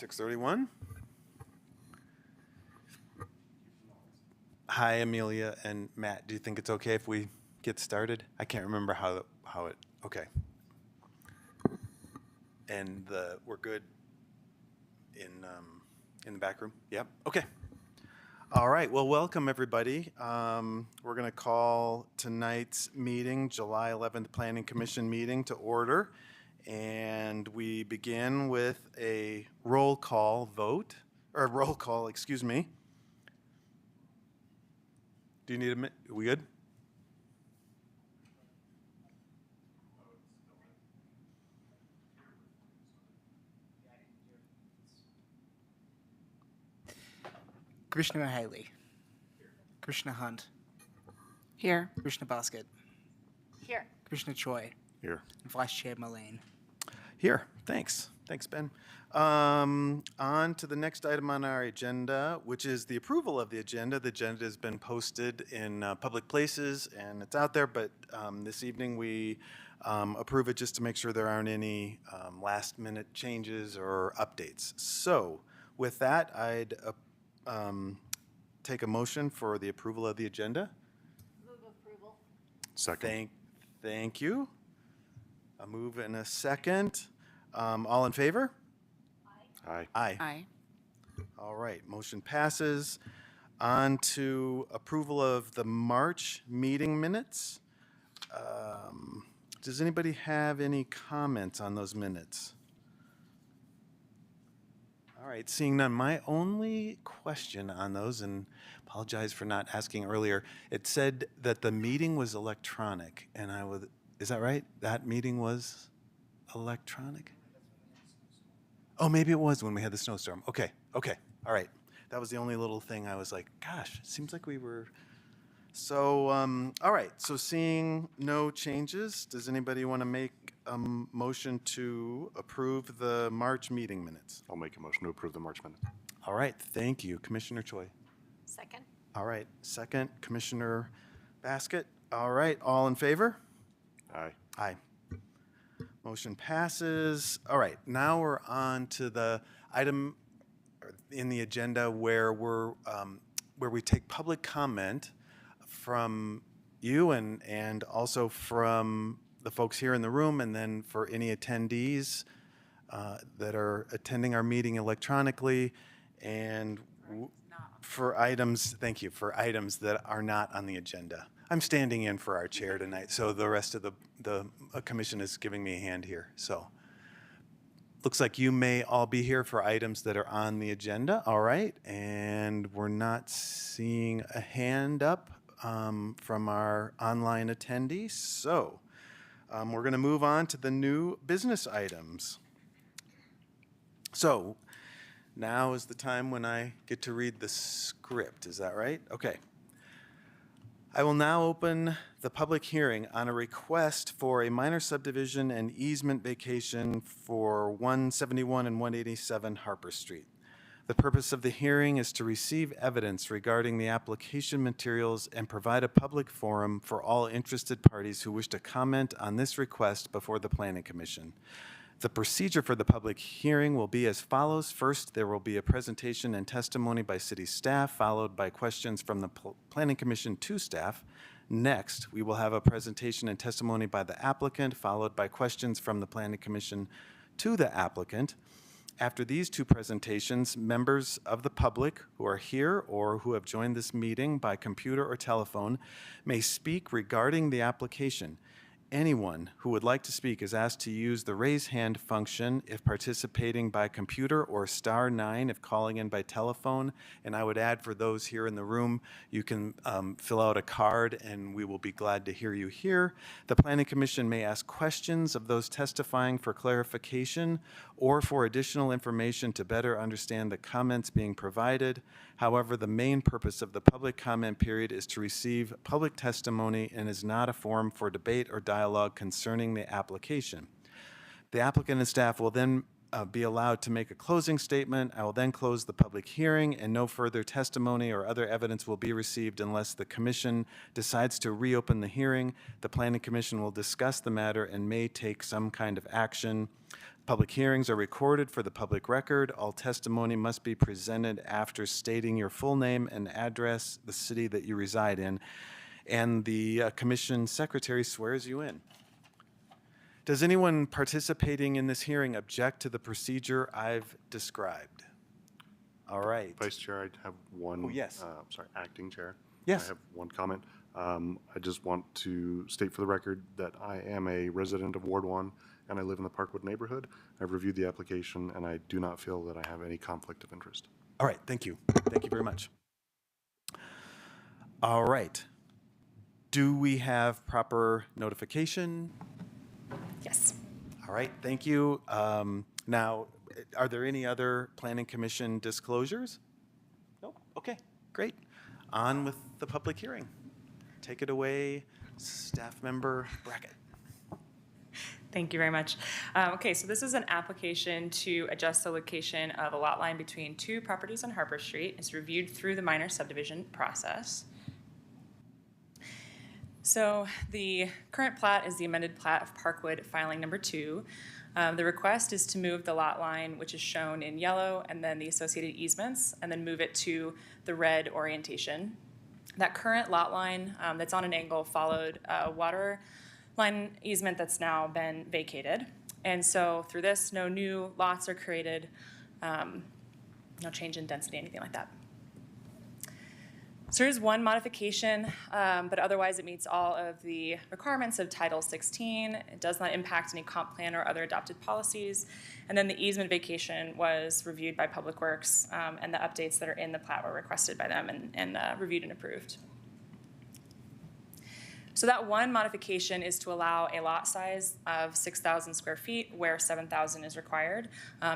6:31. Hi, Amelia and Matt. Do you think it's okay if we get started? I can't remember how it. Okay. And we're good in the back room. Yep. Okay. All right. Well, welcome everybody. We're going to call tonight's meeting, July 11th Planning Commission meeting, to order. And we begin with a roll call vote, or roll call, excuse me. Do you need a minute? Are we good? Krishna Haley. Krishna Hunt. Here. Krishna Basket. Here. Krishna Choi. Here. And Vice Chair Mullane. Here. Thanks. Thanks, Ben. On to the next item on our agenda, which is the approval of the agenda. The agenda has been posted in public places and it's out there, but this evening we approve it just to make sure there aren't any last-minute changes or updates. So with that, I'd take a motion for the approval of the agenda. Move approval. Second. Thank you. A move and a second. All in favor? Aye. Aye. Aye. All right, motion passes. On to approval of the March meeting minutes. Does anybody have any comments on those minutes? All right, seeing none, my only question on those, and apologize for not asking earlier, it said that the meeting was electronic, and is that right? That meeting was electronic? Oh, maybe it was when we had the snowstorm. Okay, all right. That was the only little thing I was like, gosh, it seems like we were. So, all right, so seeing no changes, does anybody want to make a motion to approve the March meeting minutes? I'll make a motion to approve the March minutes. All right, thank you, Commissioner Choi. Second. All right, second, Commissioner Basket. All right, all in favor? Aye. Aye. Motion passes. All right, now we're on to the item in the agenda where we take public comment from you and also from the folks here in the room, and then for any attendees that are attending our meeting electronically, and for items, thank you, for items that are not on the agenda. I'm standing in for our chair tonight, so the rest of the commission is giving me a hand here. So looks like you may all be here for items that are on the agenda. All right, and we're not seeing a hand up from our online attendees. So we're going to move on to the new business items. So now is the time when I get to read the script. Is that right? Okay. I will now open the public hearing on a request for a minor subdivision and easement vacation for 171 and 187 Harper Street. The purpose of the hearing is to receive evidence regarding the application materials and provide a public forum for all interested parties who wish to comment on this request before the Planning Commission. The procedure for the public hearing will be as follows. First, there will be a presentation and testimony by city staff, followed by questions from the Planning Commission to staff. Next, we will have a presentation and testimony by the applicant, followed by questions from the Planning Commission to the applicant. After these two presentations, members of the public who are here or who have joined this meeting by computer or telephone may speak regarding the application. Anyone who would like to speak is asked to use the raise hand function if participating by computer, or *9 if calling in by telephone. And I would add, for those here in the room, you can fill out a card and we will be glad to hear you here. The Planning Commission may ask questions of those testifying for clarification or for additional information to better understand the comments being provided. However, the main purpose of the public comment period is to receive public testimony and is not a forum for debate or dialogue concerning the application. The applicant and staff will then be allowed to make a closing statement. I will then close the public hearing, and no further testimony or other evidence will be received unless the commission decides to reopen the hearing. The Planning Commission will discuss the matter and may take some kind of action. Public hearings are recorded for the public record. All testimony must be presented after stating your full name and address, the city that you reside in, and the commission secretary swears you in. Does anyone participating in this hearing object to the procedure I've described? All right. Vice Chair, I have one. Oh, yes. Sorry, Acting Chair. Yes. I have one comment. I just want to state for the record that I am a resident of Ward 1 and I live in the Parkwood neighborhood. I've reviewed the application and I do not feel that I have any conflict of interest. All right, thank you. Thank you very much. All right. Do we have proper notification? Yes. All right, thank you. Now, are there any other Planning Commission disclosures? No? Okay, great. On with the public hearing. Take it away, Staff Member Brackett. Thank you very much. Okay, so this is an application to adjust the location of a lot line between two properties on Harper Street. It's reviewed through the minor subdivision process. So the current plat is the amended plat of Parkwood filing number 2. The request is to move the lot line, which is shown in yellow, and then the associated easements, and then move it to the red orientation. That current lot line that's on an angle followed a water line easement that's now been vacated. And so through this, no new lots are created, no change in density, anything like that. So there's one modification, but otherwise it meets all of the requirements of Title 16. It does not impact any comp plan or other adopted policies. And then the easement vacation was reviewed by Public Works, and the updates that are in the plat were requested by them and reviewed and approved. So that one modification is to allow a lot size of 6,000 square feet where 7,000 is required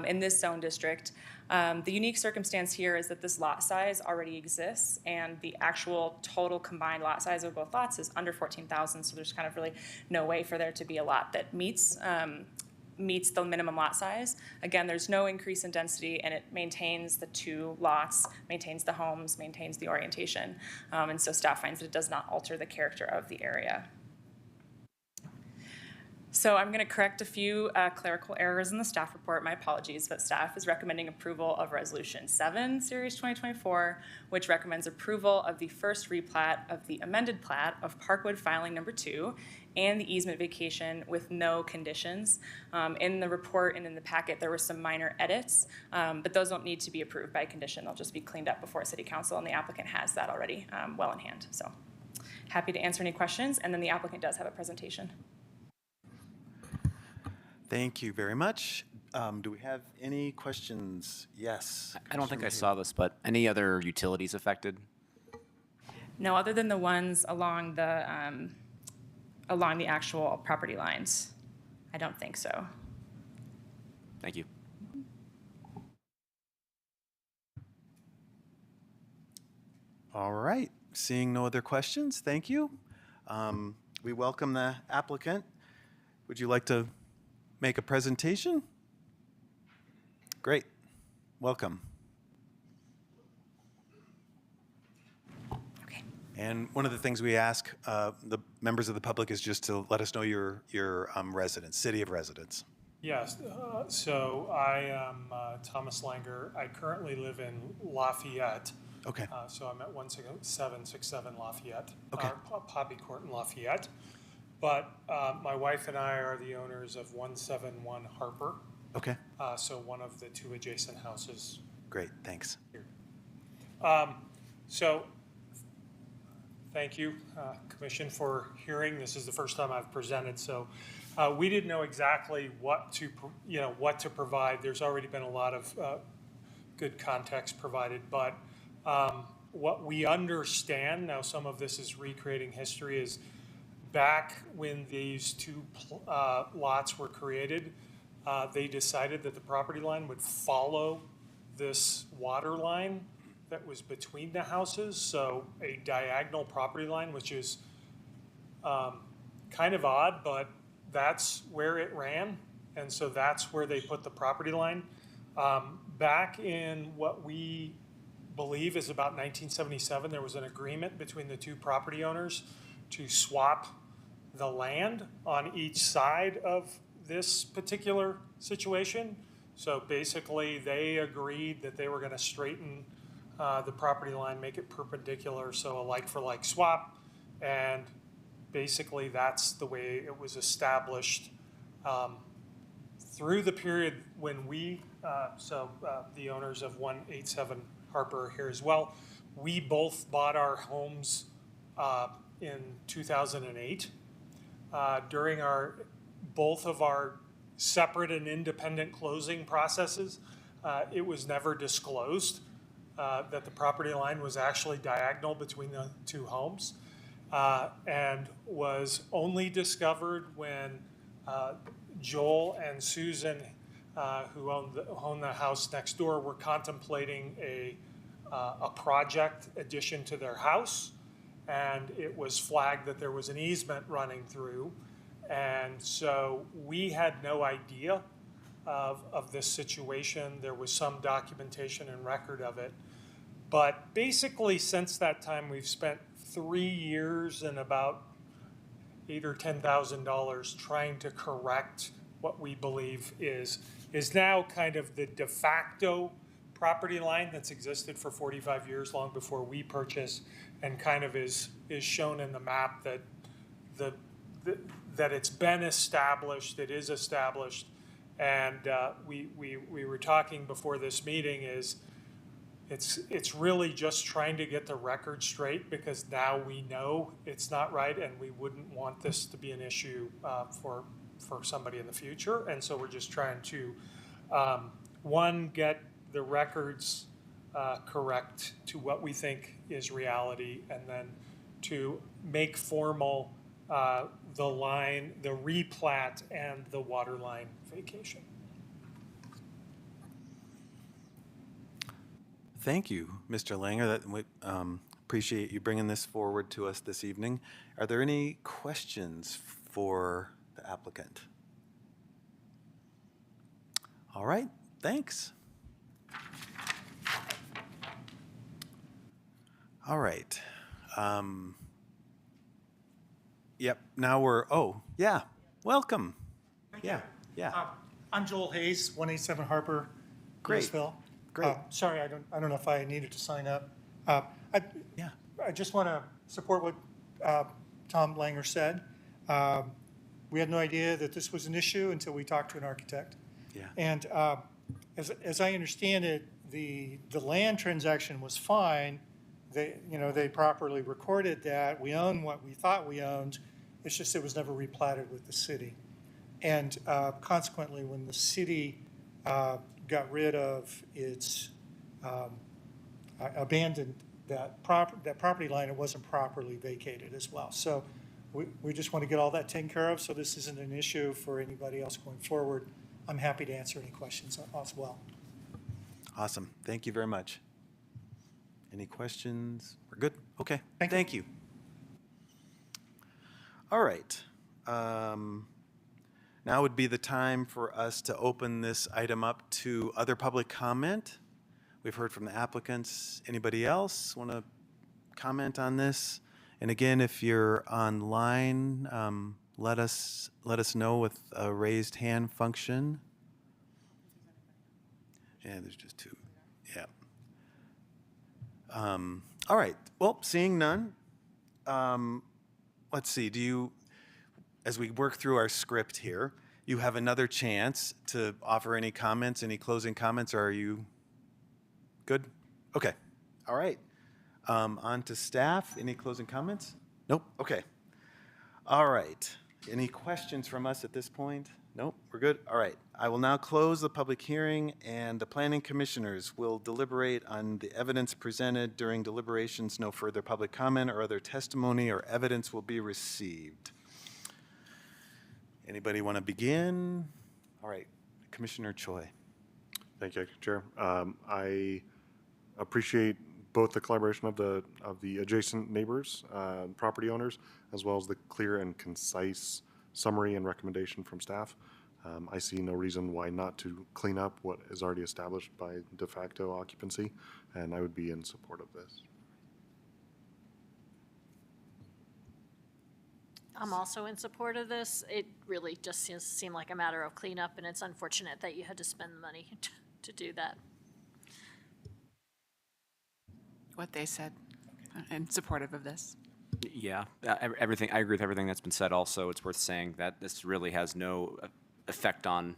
in this zone district. The unique circumstance here is that this lot size already exists and the actual total combined lot size of both lots is under 14,000, so there's kind of really no way for there to be a lot that meets the minimum lot size. Again, there's no increase in density and it maintains the two lots, maintains the homes, maintains the orientation. And so staff finds that it does not alter the character of the area. So I'm going to correct a few clerical errors in the staff report. My apologies, but staff is recommending approval of Resolution 7, Series 2024, which recommends approval of the first replat of the amended plat of Parkwood filing number 2 and the easement vacation with no conditions. In the report and in the packet, there were some minor edits, but those don't need to be approved by condition. They'll just be cleaned up before City Council, and the applicant has that already well in hand. So happy to answer any questions, and then the applicant does have a presentation. Thank you very much. Do we have any questions? Yes. I don't think I Commissioner saw this, but any other utilities affected? No, other than the ones along the actual property lines. I don't think so. Thank you. All right. Seeing no other questions, thank you. We welcome the applicant. Would you like to make a presentation? Great. Welcome. Okay. And one of the things we ask the members of the public is just to let us know your residence, city of residence. Yes, so I am Thomas Langer. I currently live in Lafayette. Okay. So I'm at 17767 Lafayette. Okay. Poppy Court in Lafayette. But my wife and I are the owners of 171 Harper. Okay. So one of the two adjacent houses. Great. Thanks. So thank you, Commission, for hearing. This is the first time I've presented, so we didn't know exactly what to provide. There's already been a lot of good context provided, but what we understand now, some of this is recreating history, is back when these two lots were created, they decided that the property line would follow this water line that was between the houses, so a diagonal property line, which is kind of odd, but that's where it ran, and so that's where they put the property line. Back in what we believe is about 1977, there was an agreement between the two property owners to swap the land on each side of this particular situation. So basically, they agreed that they were going to straighten the property line, make it perpendicular, so a like-for-like swap. And basically, that's the way it was established through the period when we, the owners of 187 Harper are here as well. We both bought our homes in 2008. During both of our separate and independent closing processes, it was never disclosed that the property line was actually diagonal between the two homes, and was only discovered when Joel and Susan, who own the house next door, were contemplating a project addition to their house, and it was flagged that there was an easement running through. And so we had no idea of this situation. There was some documentation and record of it. But basically, since that time, we've spent 3 years and about $8,000 or $10,000 trying to correct what we believe is now kind of the de facto property line that's existed for 45 years, long before we purchased, and kind of is shown in the map that that it's been established, it is established. And we were talking before this meeting is it's really just trying to get the record straight, because now we know it's not right, and we wouldn't want this to be an issue for somebody in the future. And so we're just trying to, one, get the records correct to what we think is reality, and then to make formal the line, the replat, and the water line vacation. Thank you, Mr. Langer. We appreciate you bringing this forward to us this evening. Are there any questions for the applicant? All right, thanks. All right. Yep, now welcome. Yeah. I'm Joel Hayes, 187 Harper, Great. Louisville. Great. Sorry, I don't know if I needed to sign up. I just want to support what Tom Langer said. We had no idea that this was an issue until we talked to an architect. Yeah. And as I understand it, the land transaction was fine. They properly recorded that. We own what we thought we owned. It's just it was never replatted with the city. And consequently, when the city got rid of its, abandoned that property line, it wasn't properly vacated as well. So we just want to get all that taken care of, so this isn't an issue for anybody else going forward. I'm happy to answer any questions as well. Awesome. Thank you very much. Any questions? We're good? Okay. Thank you. Thank you. All right. Now would be the time for us to open this item up to other public comment. We've heard from the applicants. Anybody else want to comment on this? And again, if you're online, let us know with a raised hand function. Yeah, there's just two. Yeah. All right. Well, seeing none, let's see. As we work through our script here, you have another chance to offer any comments, any closing comments, or are you good? Okay. All right. On to staff. Any closing comments? Nope. Okay. All right. Any questions from us at this point? Nope. We're good. All right. I will now close the public hearing, and the planning commissioners will deliberate on the evidence presented. During deliberations, no further public comment or other testimony or evidence will be received. Anybody want to begin? All right. Commissioner Choi. Thank you, Chair. I appreciate both the collaboration of the adjacent neighbors, property owners, as well as the clear and concise summary and recommendation from staff. I see no reason why not to clean up what is already established by de facto occupancy, and I would be in support of this. I'm also in support of this. It really just seemed like a matter of cleanup, and it's unfortunate that you had to spend the money to do that. What they said, and supportive of this. Yeah, everything, I agree with everything that's been said also. It's worth saying that this really has no effect on,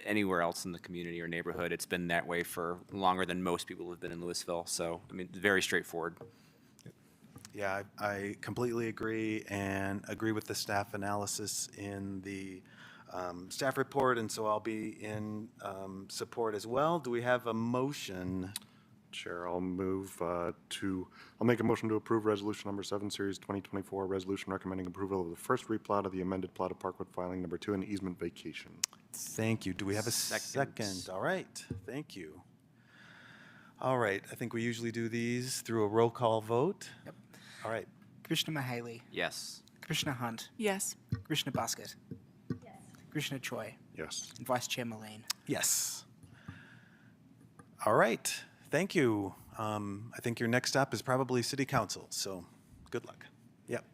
anywhere else in the community or neighborhood. It's been that way for longer than most people have been in Louisville. So, I mean, very straightforward. Yeah, I completely agree and agree with the staff analysis in the staff report, and so I'll be in support as well. Do we have a motion? Chair, I'll make a motion to approve Resolution Number 7, Series 2024, resolution recommending approval of the first replat of the amended plat of Parkwood Filing Number 2 and easement vacation. Thank you. Do we have a second? All right, thank you. All right, I think we usually do these through a roll call vote. Yep. All right, Commissioner Mahaley. Yes. Commissioner Hunt. Yes. Commissioner Basket. Yes. Commissioner Choi. Yes. And Vice Chair Mullane. yes. All right, thank you. I think your next stop is probably City Council, so good luck. Yep.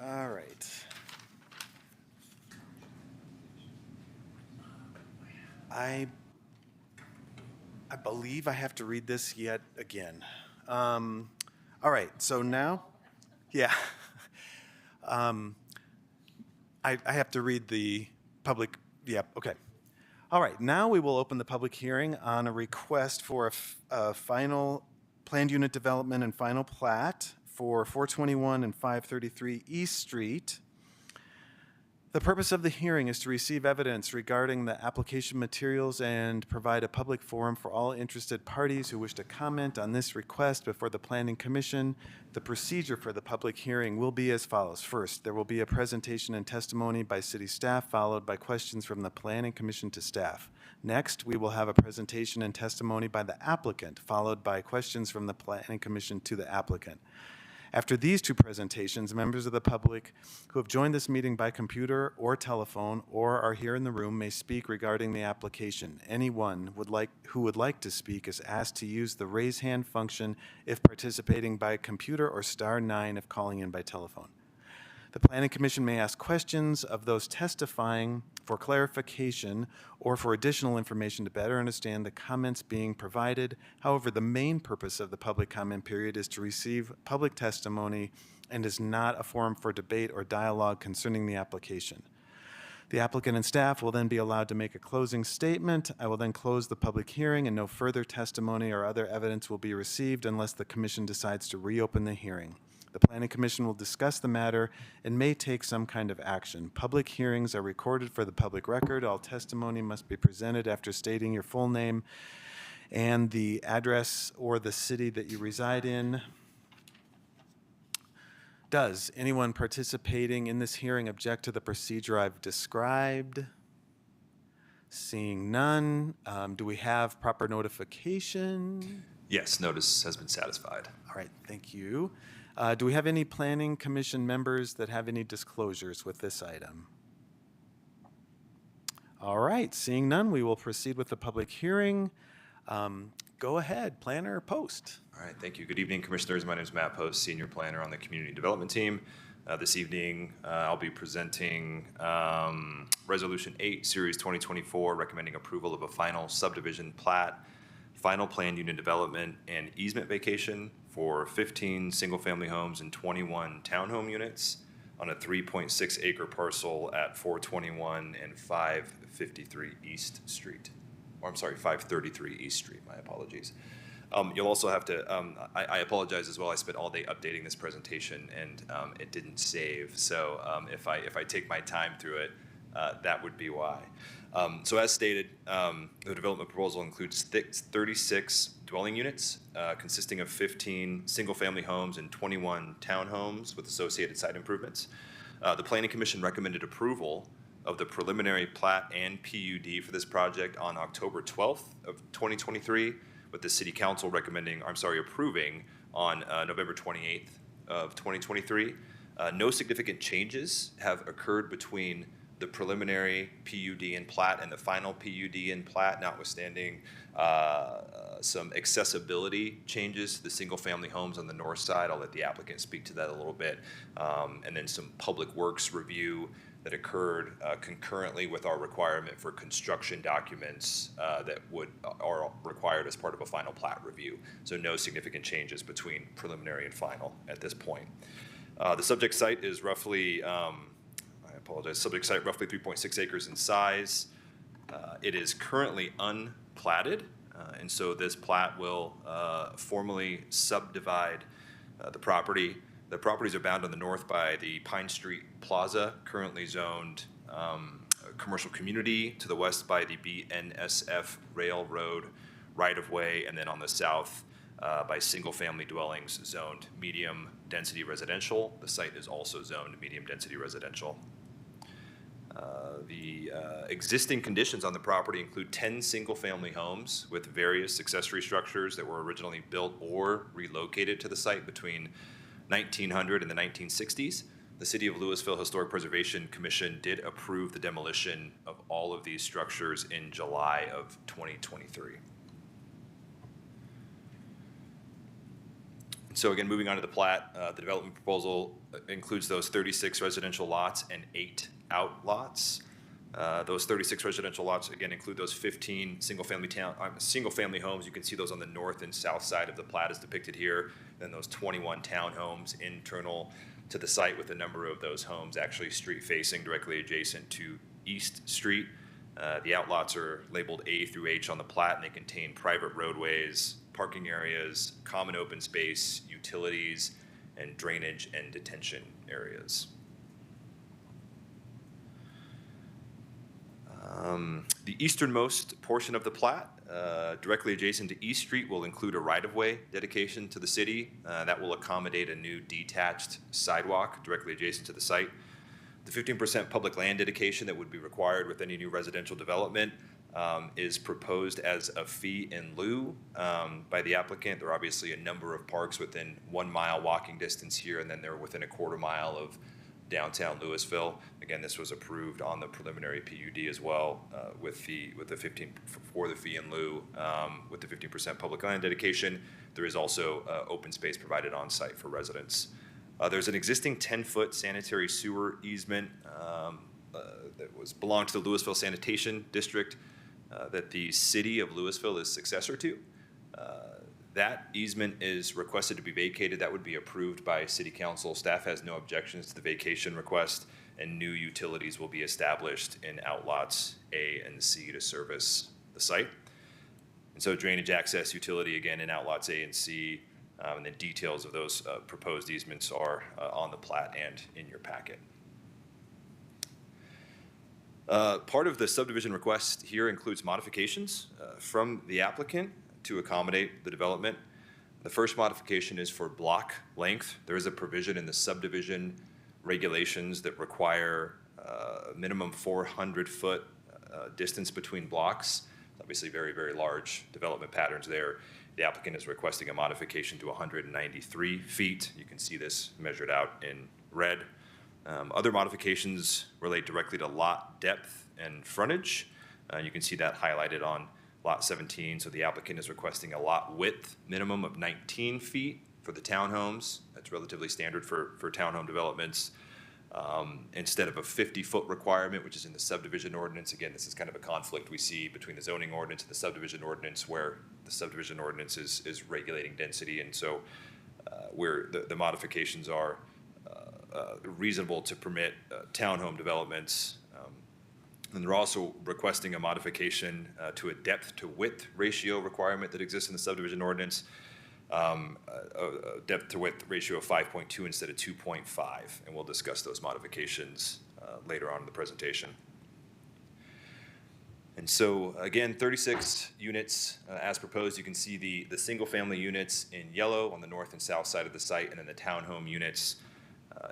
All right. I believe I have to read this yet again. All right, so now, yeah. I have to read the public, yeah, okay. All right, now we will open the public hearing on a request for a final planned unit development and final plat for 421 and 533 East Street. The purpose of the hearing is to receive evidence regarding the application materials and provide a public forum for all interested parties who wish to comment on this request before the Planning Commission. The procedure for the public hearing will be as follows. First, there will be a presentation and testimony by city staff, followed by questions from the Planning Commission to staff. Next, we will have a presentation and testimony by the applicant, followed by questions from the Planning Commission to the applicant. After these two presentations, members of the public who have joined this meeting by computer or telephone or are here in the room may speak regarding the application. Anyone who would like to speak is asked to use the raise hand function if participating by computer or *9 if calling in by telephone. The Planning Commission may ask questions of those testifying for clarification or for additional information to better understand the comments being provided. However, the main purpose of the public comment period is to receive public testimony and is not a forum for debate or dialogue concerning the application. The applicant and staff will then be allowed to make a closing statement. I will then close the public hearing, and no further testimony or other evidence will be received unless the Commission decides to reopen the hearing. The Planning Commission will discuss the matter and may take some kind of action. Public hearings are recorded for the public record. All testimony must be presented after stating your full name and the address or the city that you reside in. Does anyone participating in this hearing object to the procedure I've described? Seeing none, do we have proper notification? Yes, notice has been satisfied. All right, thank you. Do we have any Planning Commission members that have any disclosures with this item? All right, seeing none, we will proceed with the public hearing. Go ahead, Planner Post. All right, thank you. Good evening, Commissioners. My name is Matt Post, Senior Planner on the Community Development Team. This evening, I'll be presenting Resolution 8, Series 2024, recommending approval of a final subdivision plat, final planned unit development, and easement vacation for 15 single-family homes and 21 townhome units on a 3.6 acre parcel at 421 and 553 East Street. Or I'm sorry, 533 East Street, my apologies. You'll also have to, I apologize as well, I spent all day updating this presentation and it didn't save. So if I take my time through it, that would be why. So as stated, the development proposal includes 36 dwelling units consisting of 15 single-family homes and 21 townhomes with associated site improvements. The Planning Commission recommended approval of the preliminary plat and PUD for this project on October 12th of 2023, with the City Council approving on November 28th of 2023. No significant changes have occurred between the preliminary PUD and plat and the final PUD and plat, notwithstanding some accessibility changes to the single-family homes on the north side. I'll let the applicant speak to that a little bit. And then some public works review that occurred concurrently with our requirement for construction documents that are required as part of a final plat review. So no significant changes between preliminary and final at this point. The subject site is roughly, subject site roughly 3.6 acres in size. It is currently unplatted, and so this plat will formally subdivide the property. The properties are bound on the north by the Pine Street Plaza, currently zoned commercial community, to the west by the BNSF Railroad right-of-way, and then on the south by single-family dwellings zoned medium-density residential. The site is also zoned medium-density residential. The existing conditions on the property include 10 single-family homes with various accessory structures that were originally built or relocated to the site between 1900 and the 1960s. The City of Louisville Historic Preservation Commission did approve the demolition of all of these structures in July of 2023. So again, moving on to the plat, the development proposal includes those 36 residential lots and 8 outlots. Those 36 residential lots, again, include those 15 single-family homes. You can see those on the north and south side of the plat as depicted here. Then those 21 townhomes internal to the site, with a number of those homes actually street-facing directly adjacent to East Street. The outlots are labeled A through H on the plat, and they contain private roadways, parking areas, common open space, utilities, and drainage and detention areas. The easternmost portion of the plat, directly adjacent to East Street, will include a right-of-way dedication to the city. That will accommodate a new detached sidewalk directly adjacent to the site. The 15% public land dedication that would be required with any new residential development is proposed as a fee in lieu by the applicant. There are obviously a number of parks within 1 mile walking distance here, and then they're within a quarter mile of downtown Louisville. Again, this was approved on the preliminary PUD as well with the 15 for the fee in lieu with the 15% public land dedication. There is also open space provided on site for residents. There's an existing 10-foot sanitary sewer easement that belonged to the Louisville Sanitation District that the City of Louisville is successor to. That easement is requested to be vacated. That would be approved by City Council. Staff has no objections to the vacation request, and new utilities will be established in outlots A and C to service the site. And so drainage access utility, again, in outlots A and C, and the details of those proposed easements are on the plat and in your packet. Part of the subdivision request here includes modifications from the applicant to accommodate the development. The first modification is for block length. There is a provision in the subdivision regulations that require a minimum 400-foot distance between blocks. Obviously very, very large development patterns there. The applicant is requesting a modification to 193 feet. You can see this measured out in red. Other modifications relate directly to lot depth and frontage. You can see that highlighted on lot 17. So the applicant is requesting a lot width minimum of 19 feet for the townhomes. That's relatively standard for townhome developments. Instead of a 50-foot requirement, which is in the subdivision ordinance. Again, this is kind of a conflict we see between the zoning ordinance and the subdivision ordinance, where the subdivision ordinance is regulating density, and so where the modifications are reasonable to permit townhome developments. And they're also requesting a modification to a depth to width ratio requirement that exists in the subdivision ordinance. A depth to width ratio of 5.2 instead of 2.5, and we'll discuss those modifications later on in the presentation. And so again, 36 units as proposed. You can see the single family units in yellow on the north and south side of the site, and then the townhome units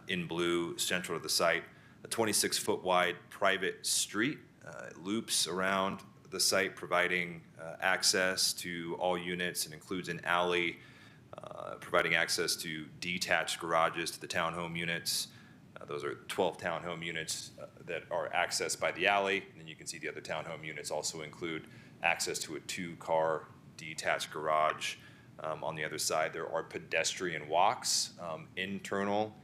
in blue central to the site. A 26-foot wide private street loops around the site, providing access to all units, and includes an alley, providing access to detached garages to the townhome units. Those are 12 townhome units that are accessed by the alley. And then you can see the other townhome units also include access to a 2-car detached garage. On the other side, there are pedestrian walks internal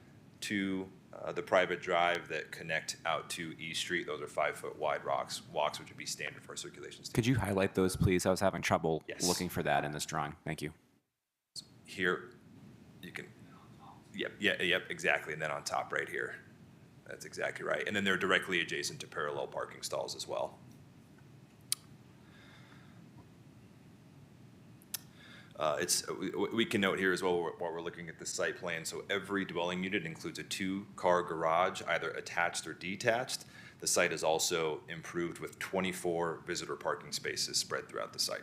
to the private drive that connect out to East Street. Those are 5-foot wide walks, which would be standard for a circulation standard. Could you highlight those, please? I was having trouble Yes. looking for that in this drawing. Thank you. Here, you can, yep, exactly. And then on top right here, that's exactly right. And then they're directly adjacent to parallel parking stalls as well. We can note here as well while we're looking at the site plan. So every dwelling unit includes a 2-car garage, either attached or detached. The site is also improved with 24 visitor parking spaces spread throughout the site.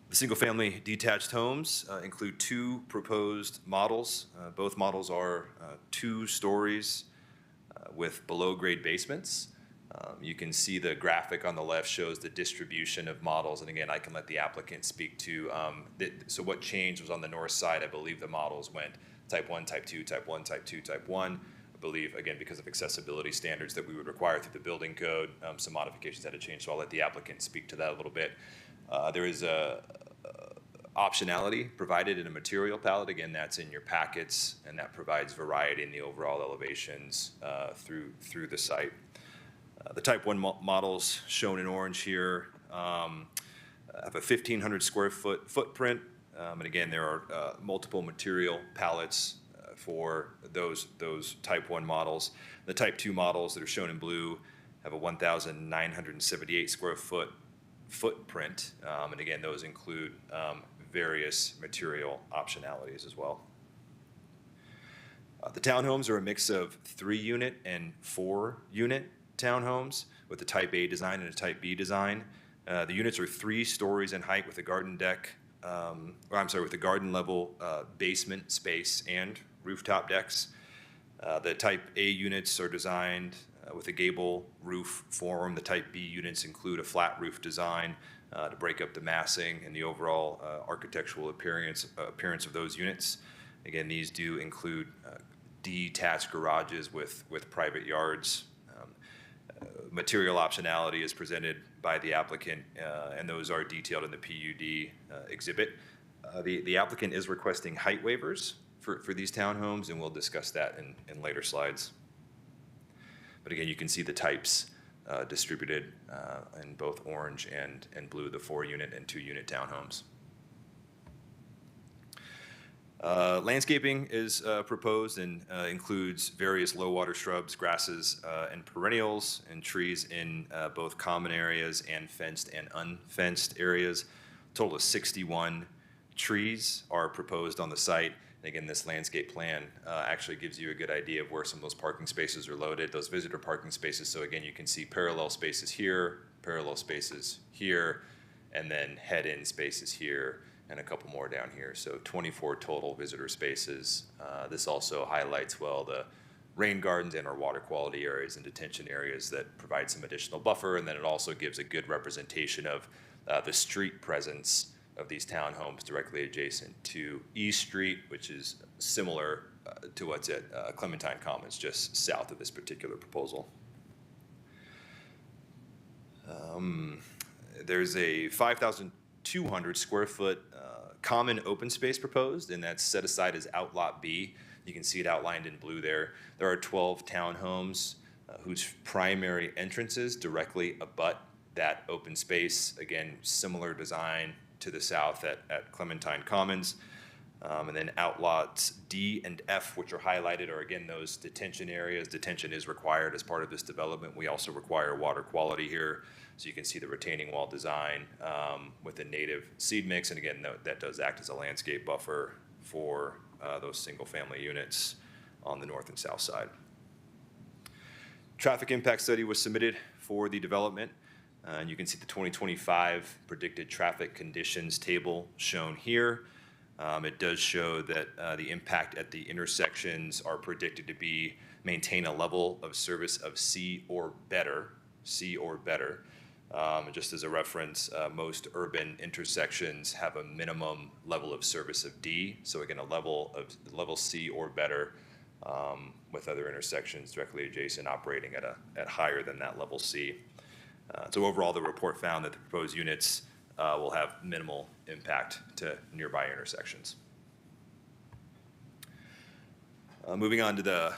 The single-family detached homes include 2 proposed models. Both models are 2 stories with below-grade basements. You can see the graphic on the left shows the distribution of models, and again, I can let the applicant speak to, so what changed was on the north side, I believe the models went type 1, type 2, type 1, type 2, type 1. I believe, again, because of accessibility standards that we would require through the building code, some modifications had to change, so I'll let the applicant speak to that a little bit. There is a optionality provided in a material palette. Again, that's in your packets, and that provides variety in the overall elevations through the site. The Type 1 models shown in orange here have a 1,500 square foot footprint. And again, there are multiple material palettes for those Type 1 models. The Type 2 models that are shown in blue have a 1,978 square foot footprint. And again, those include various material optionalities as well. The townhomes are a mix of 3-unit and 4-unit townhomes with a Type A design and a Type B design. The units are 3 stories in height with a garden deck, with a garden level basement space and rooftop decks. The Type A units are designed with a gable roof form. The Type B units include a flat roof design to break up the massing and the overall architectural appearance of those units. Again, these do include detached garages with private yards. Material optionality is presented by the applicant, and those are detailed in the PUD exhibit. The applicant is requesting height waivers for these townhomes, and we'll discuss that in later slides. But again, you can see the types distributed in both orange and blue, the 4-unit and 2-unit townhomes. Landscaping is proposed and includes various low-water shrubs, grasses, and perennials, and trees in both common areas and fenced and unfenced areas. A total of 61 trees are proposed on the site. And again, this landscape plan actually gives you a good idea of where some of those parking spaces are located, those visitor parking spaces. So again, you can see parallel spaces here, and then head-in spaces here, and a couple more down here. So 24 total visitor spaces. This also highlights well the rain gardens and our water quality areas and detention areas that provide some additional buffer. And then it also gives a good representation of the street presence of these townhomes directly adjacent to East Street, which is similar to what's at Clementine Commons, just south of this particular proposal. There's a 5,200 square foot common open space proposed, and that's set aside as Outlot B. You can see it outlined in blue there. There are 12 townhomes whose primary entrances directly abut that open space. Again, similar design to the south at Clementine Commons. And then outlots D and F, which are highlighted, are again those detention areas. Detention is required as part of this development. We also require water quality here. So you can see the retaining wall design with a native seed mix. And again, that does act as a landscape buffer for those single family units on the north and south side. Traffic impact study was submitted for the development. And you can see the 2025 predicted traffic conditions table shown here. It does show that the impact at the intersections are predicted to maintain a level of service of C or better. Just as a reference, most urban intersections have a minimum level of service of D. So again, level C or better, with other intersections directly adjacent operating at higher than that level C. So overall, the report found that the proposed units will have minimal impact to nearby intersections. Moving on to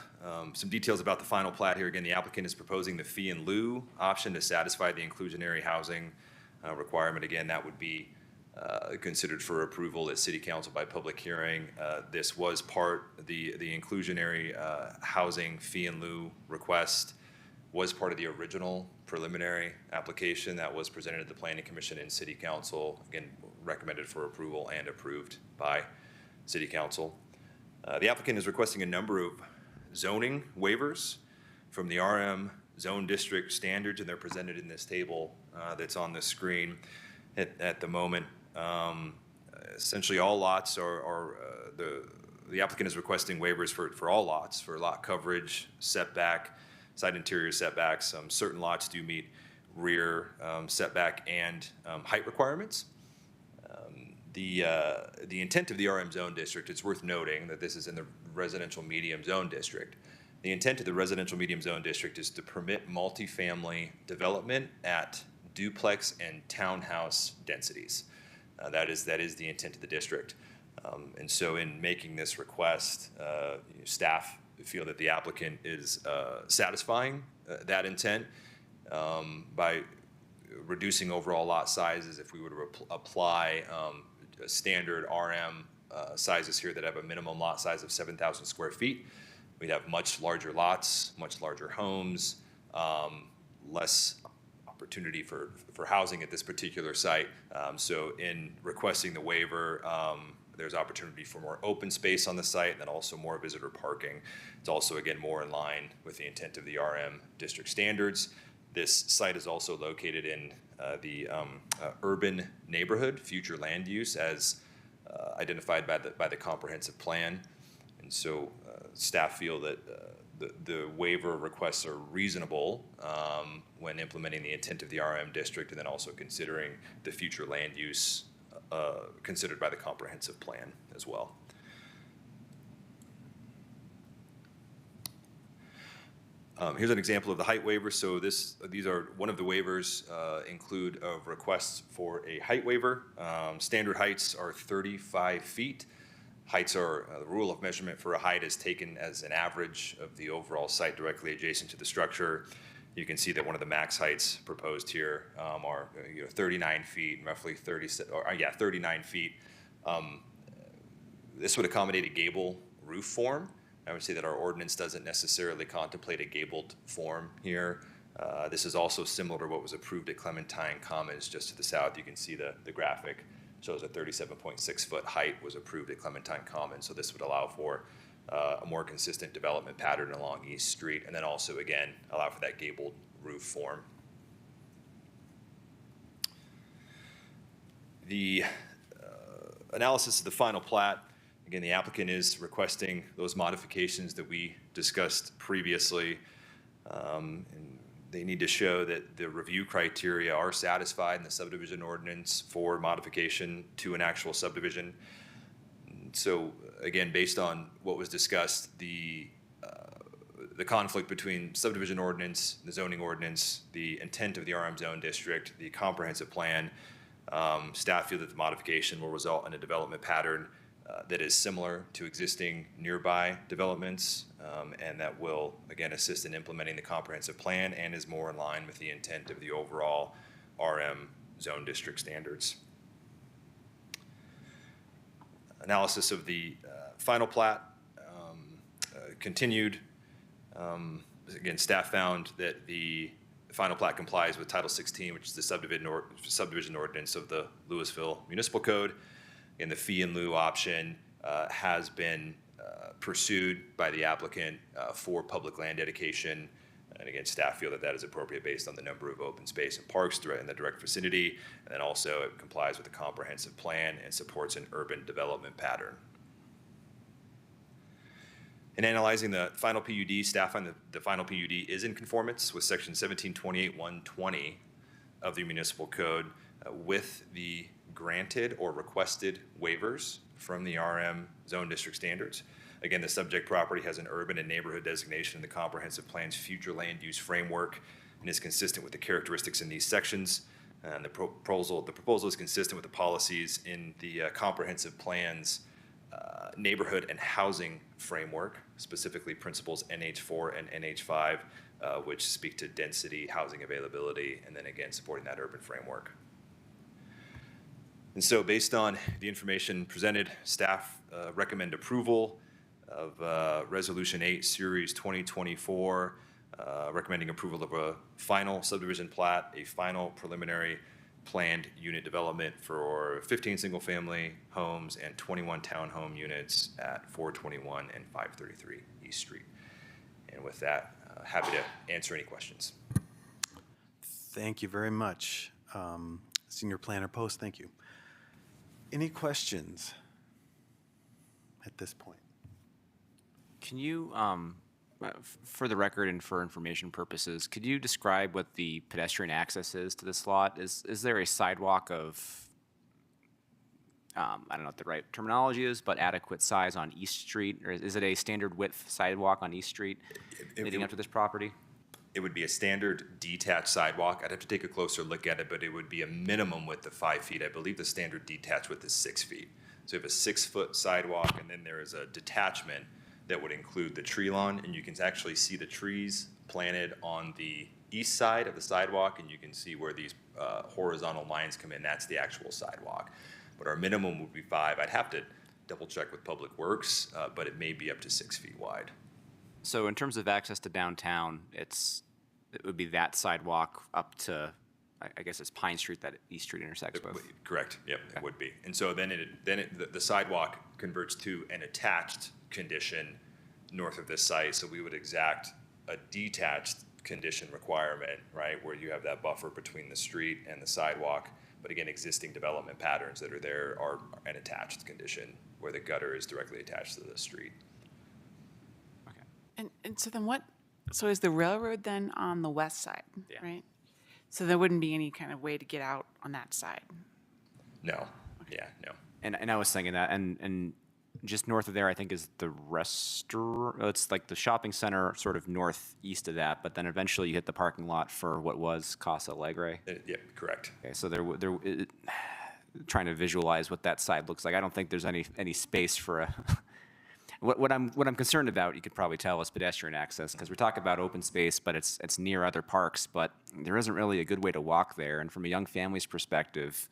some details about the final plat here. Again, the applicant is proposing the fee in lieu option to satisfy the inclusionary housing requirement. Again, that would be considered for approval at City Council by public hearing. This was the inclusionary housing fee in lieu request was part of the original preliminary application that was presented at the Planning Commission and City Council. Again, recommended for approval and approved by City Council. The applicant is requesting a number of zoning waivers from the RM zone district standards, and they're presented in this table that's on the screen at the moment. Essentially, all lots the applicant is requesting waivers for all lots, for lot coverage, setback, side interior setbacks. Certain lots do meet rear setback and height requirements. The intent of the RM zone district, it's worth noting that this is in the residential medium zone district. The intent of the residential medium zone district is to permit multifamily development at duplex and townhouse densities. That is the intent of the district. And so in making this request, staff feel that the applicant is satisfying that intent by reducing overall lot sizes. If we were to apply standard RM sizes here that have a minimum lot size of 7,000 square feet, we'd have much larger lots, much larger homes, less opportunity for housing at this particular site. So in requesting the waiver, there's opportunity for more open space on the site and then also more visitor parking. It's also, again, more in line with the intent of the RM district standards. This site is also located in the urban neighborhood, future land use as identified by the comprehensive plan. And so staff feel that the waiver requests are reasonable when implementing the intent of the RM district and then also considering the future land use considered by the comprehensive plan as well. Here's an example of the height waiver. So these are one of the waivers include requests for a height waiver. Standard heights are 35 feet. Heights are the rule of measurement for a height is taken as an average of the overall site directly adjacent to the structure. You can see that one of the max heights proposed here are 39 feet, roughly 39 feet. This would accommodate a gable roof form. I would say that our ordinance doesn't necessarily contemplate a gabled form here. This is also similar to what was approved at Clementine Commons just to the south. You can see the graphic shows a 37.6 foot height was approved at Clementine Commons. So this would allow for a more consistent development pattern along East Street and then also, again, allow for that gabled roof form. The analysis of the final plat. Again, the applicant is requesting those modifications that we discussed previously. And they need to show that the review criteria are satisfied in the subdivision ordinance for modification to an actual subdivision. So again, based on what was discussed, the conflict between subdivision ordinance, the zoning ordinance, the intent of the RM zone district, the comprehensive plan, staff feel that the modification will result in a development pattern that is similar to existing nearby developments and that will, again, assist in implementing the comprehensive plan and is more in line with the intent of the overall RM zone district standards. Analysis of the final plat continued. Again, staff found that the final plat complies with Title 16, which is the subdivision ordinance of the Louisville Municipal Code. And the fee in lieu option has been pursued by the applicant for public land dedication. And again, staff feel that that is appropriate based on the number of open space and parks in the direct vicinity. And then also it complies with the comprehensive plan and supports an urban development pattern. In analyzing the final PUD, staff find that the final PUD is in conformance with section 1728-120 of the municipal code with the granted or requested waivers from the RM zone district standards. Again, the subject property has an urban and neighborhood designation in the comprehensive plan's future land use framework and is consistent with the characteristics in these sections. And the proposal is consistent with the policies in the comprehensive plan's neighborhood and housing framework, specifically principles NH4 and NH5, which speak to density, housing availability, and then again supporting that urban framework. And so based on the information presented, staff recommend approval of Resolution 8, Series 2024, recommending approval of a final subdivision plat, a final preliminary planned unit development for 15 single-family homes and 21 townhome units at 421 and 533 East Street. And with that, happy to answer any questions. Thank you very much. Senior Planner Post, thank you. Any questions at this point? Can you, for the record and for information purposes, could you describe what the pedestrian access is to this lot? Is there a sidewalk of, I don't know what the right terminology is, but adequate size on East Street? Or is it a standard width sidewalk on East Street leading up to this property? It would be a standard detached sidewalk. I'd have to take a closer look at it, but it would be a minimum width of 5 feet. I believe the standard detached width is 6 feet. So you have a 6-foot sidewalk, and then there is a detachment that would include the tree lawn, and you can actually see the trees planted on the east side of the sidewalk, and you can see where these horizontal lines come in. That's the actual sidewalk. But our minimum would be 5. I'd have to double check with Public Works, but it may be up to 6 feet wide. So in terms of access to downtown, it would be that sidewalk up to, I guess it's Pine Street that East Street intersects with. Correct. Yep, it would be. And so then the sidewalk converts to an attached condition north of this site. So we would exact a detached condition requirement, right, where you have that buffer between the street and the sidewalk. But again, existing development patterns that are there are an attached condition where the gutter is directly attached to the street. And so then what, so is the railroad then on the west side, Yeah. right? So there wouldn't be any kind of way to get out on that side? No. Yeah, no. And I was thinking that, and just north of there, I think, is the restaurant. It's like the shopping center, sort of northeast of that. But then eventually, you hit the parking lot for what was Casa Alegre. Yeah, correct. Okay, so trying to visualize what that side looks like. I don't think there's any space for a. What I'm concerned about, you could probably tell, is pedestrian access, because we're talking about open space, but it's near other parks. But there isn't really a good way to walk there. And from a young family's perspective,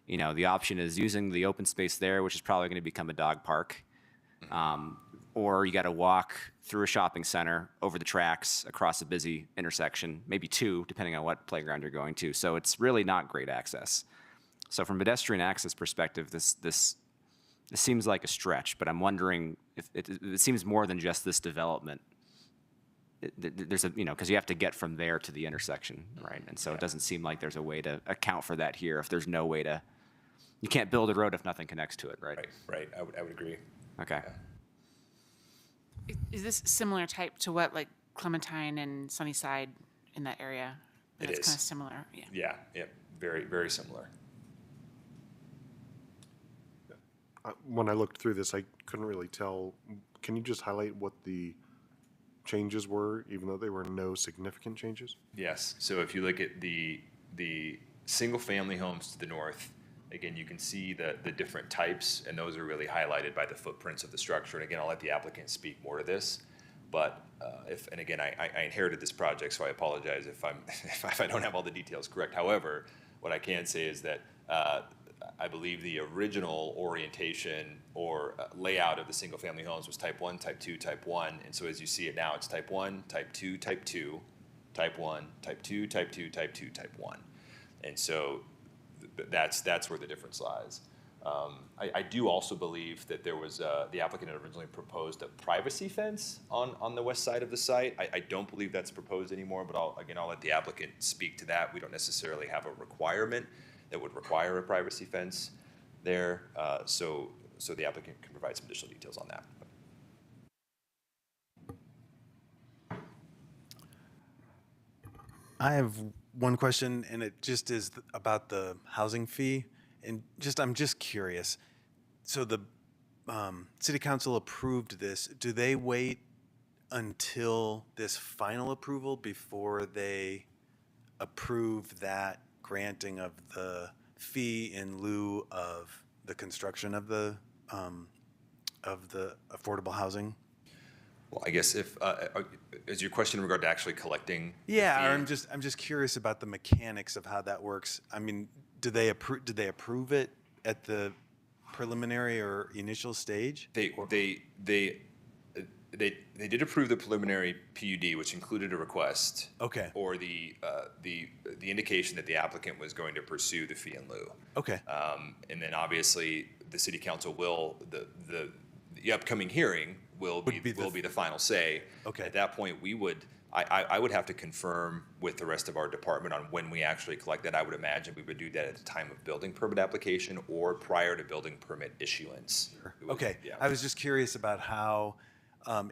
the option is using the open space there, which is probably going to become a dog park, or you got to walk through a shopping center, over the tracks, across a busy intersection, maybe 2, depending on what playground you're going to. So it's really not great access. So from a pedestrian access perspective, this seems like a stretch, but I'm wondering if it seems more than just this development. There's because you have to get from there to the intersection, right? And so it doesn't seem like there's a way to account for that here. If there's no way to, you can't build a road if nothing connects to it, right? Right. I would agree. Okay. Is this similar type to what, like Clementine and Sunnyside in that area? It It's is. kind of similar, yeah. Yeah. Very, very similar. When I looked through this, I couldn't really tell. Can you just highlight what the changes were, even though they were no significant changes? Yes. So if you look at the single-family homes to the north, again, you can see the different types, and those are really highlighted by the footprints of the structure. And again, I'll let the applicant speak more to this. But again, I inherited this project, so I apologize if I don't have all the details correct. However, what I can say is that I believe the original orientation or layout of the single-family homes was type 1, type 2, type 1. And so as you see it now, it's type 1, type 2, type 2, type 1, type 2, type 2, type 2, type 1. And so that's where the difference lies. I do also believe that there was, the applicant had originally proposed a privacy fence on the west side of the site. I don't believe that's proposed anymore, but I'll let the applicant speak to that. We don't necessarily have a requirement that would require a privacy fence there. So the applicant can provide some additional details on that. I have one question, and it just is about the housing fee. And I'm just curious. So the city council approved this. Do they wait until this final approval before they approve that granting of the fee in lieu of the construction of the affordable housing? Well, I guess if, is your question in regard to actually collecting? the Yeah, or fee? I'm just curious about the mechanics of how that works. I mean, did they approve it at the preliminary or initial stage? They did approve the preliminary PUD, which included a request. Okay. Or the indication that the applicant was going to pursue the fee in lieu. Okay. And then obviously, the city council will, the upcoming hearing will be the final say. Okay. At that point, I would have to confirm with the rest of our department on when we actually collect that. I would imagine we would do that at the time of building permit application or prior to building permit issuance. It would- Okay, yeah. I was just curious about how,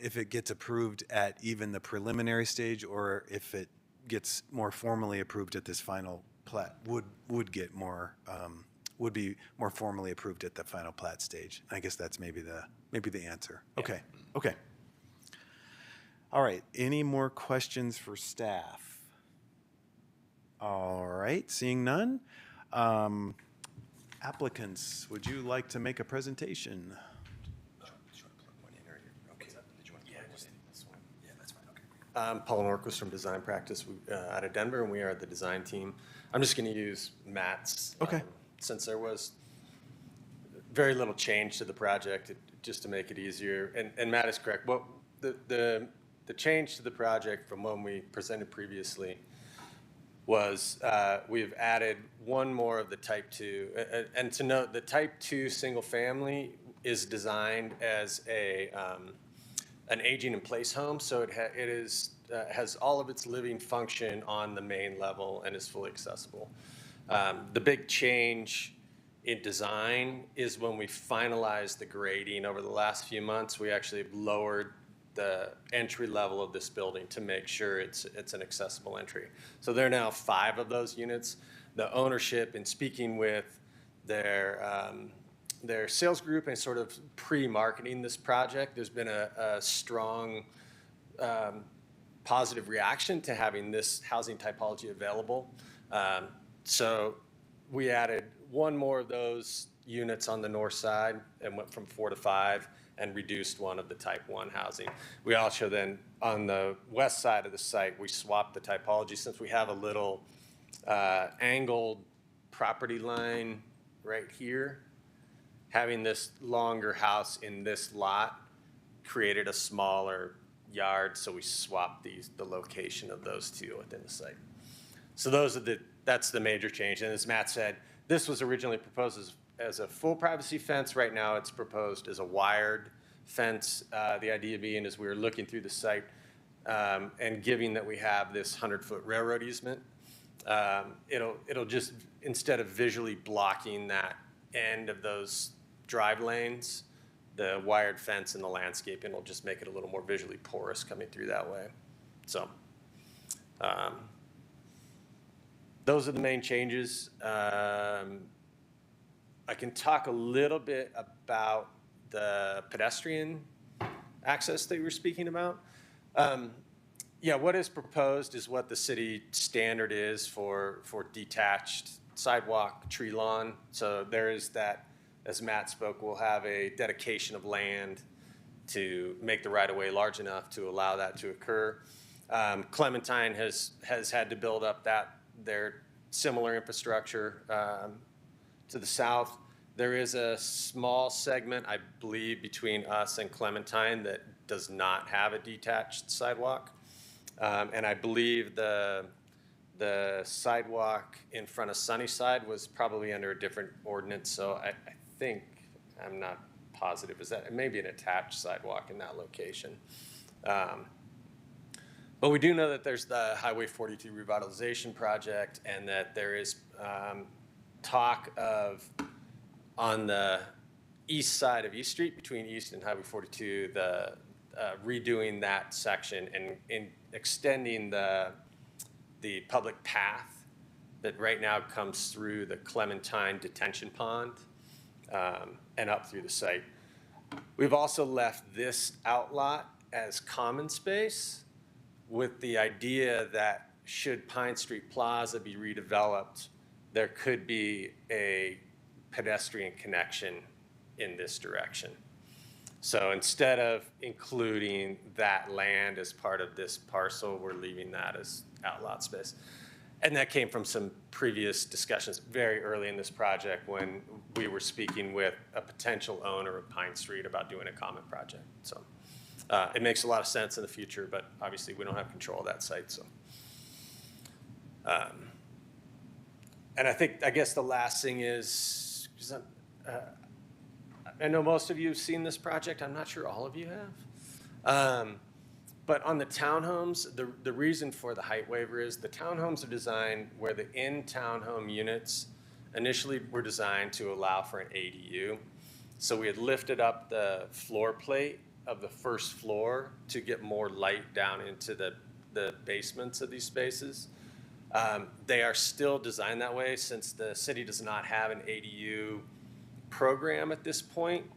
if it gets approved at even the preliminary stage, or if it gets more formally approved at this final plat, would get more, would be more formally approved at the final plat stage. I guess that's maybe the answer. Okay, okay. All right, any more questions for staff? All right, seeing none. Applicants, would you like to make a presentation? I'm Paul Norquist from Design Practice out of Denver, and we are the design team. I'm just going to use Matt's. Okay. Since there was very little change to the project, just to make it easier. And Matt is correct. What the change to the project from when we presented previously was we've added one more of the type 2. And to note, the type 2 single family is designed as an aging in place home, so it has all of its living function on the main level and is fully accessible. The big change in design is when we finalized the grading over the last few months. We actually lowered the entry level of this building to make sure it's an accessible entry. So there are now 5 of those units. The ownership, in speaking with their sales group and sort of pre-marketing this project, there's been a strong positive reaction to having this housing typology available. So we added one more of those units on the north side and went from 4 to 5 and reduced one of the type 1 housing. We also then, on the west side of the site, we swapped the typology since we have a little angled property line right here. Having this longer house in this lot created a smaller yard, so we swapped the location of those two within the site. So that's the major change. And as Matt said, this was originally proposed as a full privacy fence. Right now it's proposed as a wired fence. The idea being is we were looking through the site and given that we have this 100-foot railroad easement, it'll just, instead of visually blocking that end of those drive lanes, the wired fence and the landscaping will just make it a little more visually porous coming through that way. So those are the main changes. I can talk a little bit about the pedestrian access that you were speaking about. Yeah, what is proposed is what the city standard is for detached sidewalk, tree lawn. So there is that, as Matt spoke, we'll have a dedication of land to make the right-of-way large enough to allow that to occur. Clementine has had to build up their similar infrastructure to the south. There is a small segment, I believe, between us and Clementine that does not have a detached sidewalk. And I believe the sidewalk in front of Sunnyside was probably under a different ordinance, so I think, I'm not positive, it may be an attached sidewalk in that location. But we do know that there's the Highway 42 revitalization project, and that there is talk of, on the east side of East Street, between East and Highway 42, redoing that section and extending the public path that right now comes through the Clementine detention pond and up through the site. We've also left this outlot as common space with the idea that should Pine Street Plaza be redeveloped, there could be a pedestrian connection in this direction. So instead of including that land as part of this parcel, we're leaving that as outlot space. And that came from some previous discussions very early in this project when we were speaking with a potential owner of Pine Street about doing a common project. So it makes a lot of sense in the future, but obviously we don't have control of that site. So, and I guess the last thing is, 'cause I know most of you have seen this project. I'm not sure all of you have. But on the townhomes, the reason for the height waiver is the townhomes are designed where the in-townhome units initially were designed to allow for an ADU. So we had lifted up the floor plate of the first floor to get more light down into the basements of these spaces. They are still designed that way since the city does not have an ADU program at this point.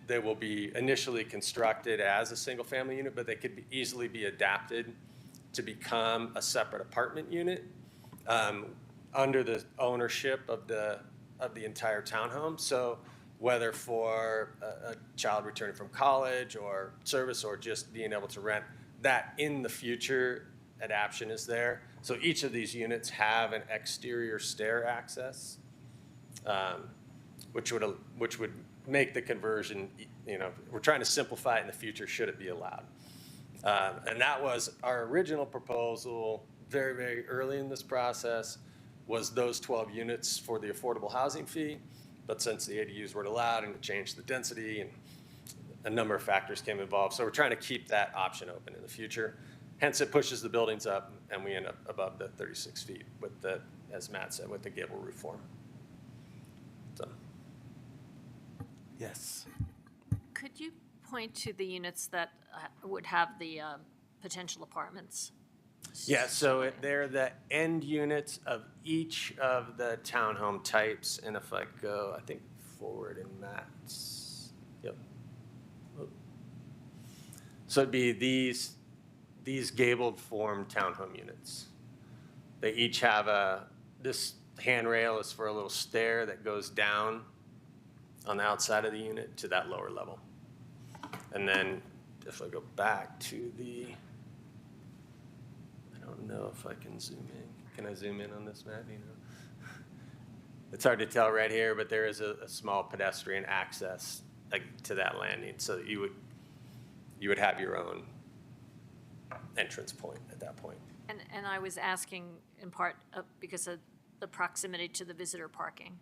They will be initially constructed as a single family unit, but they could easily be adapted to become a separate apartment unit under the ownership of the entire townhome. So whether for a child returning from college or service or just being able to rent, that in the future adaption is there. So each of these units have an exterior stair access, which would make the conversion, we're trying to simplify it in the future should it be allowed. And that was our original proposal very, very early in this process, was those 12 units for the affordable housing fee. But since the ADUs weren't allowed and it changed the density and a number of factors came involved, so we're trying to keep that option open in the future. Hence, it pushes the buildings up and we end up above the 36 feet with the, as Matt said, with the gable roof form. So. Yes. Could you point to the units that would have the potential apartments? Yeah, so they're the end units of each of the townhome types. And if I go, I think forward in Matt's, yep. So it'd be these gabled form townhome units. They each have this handrail is for a little stair that goes down on the outside of the unit to that lower level. And then if I go back to I don't know if I can zoom in. Can I zoom in on this map? It's hard to tell right here, but there is a small pedestrian access to that landing. So you would have your own entrance point at that point. And I was asking in part because of the proximity to the visitor parking.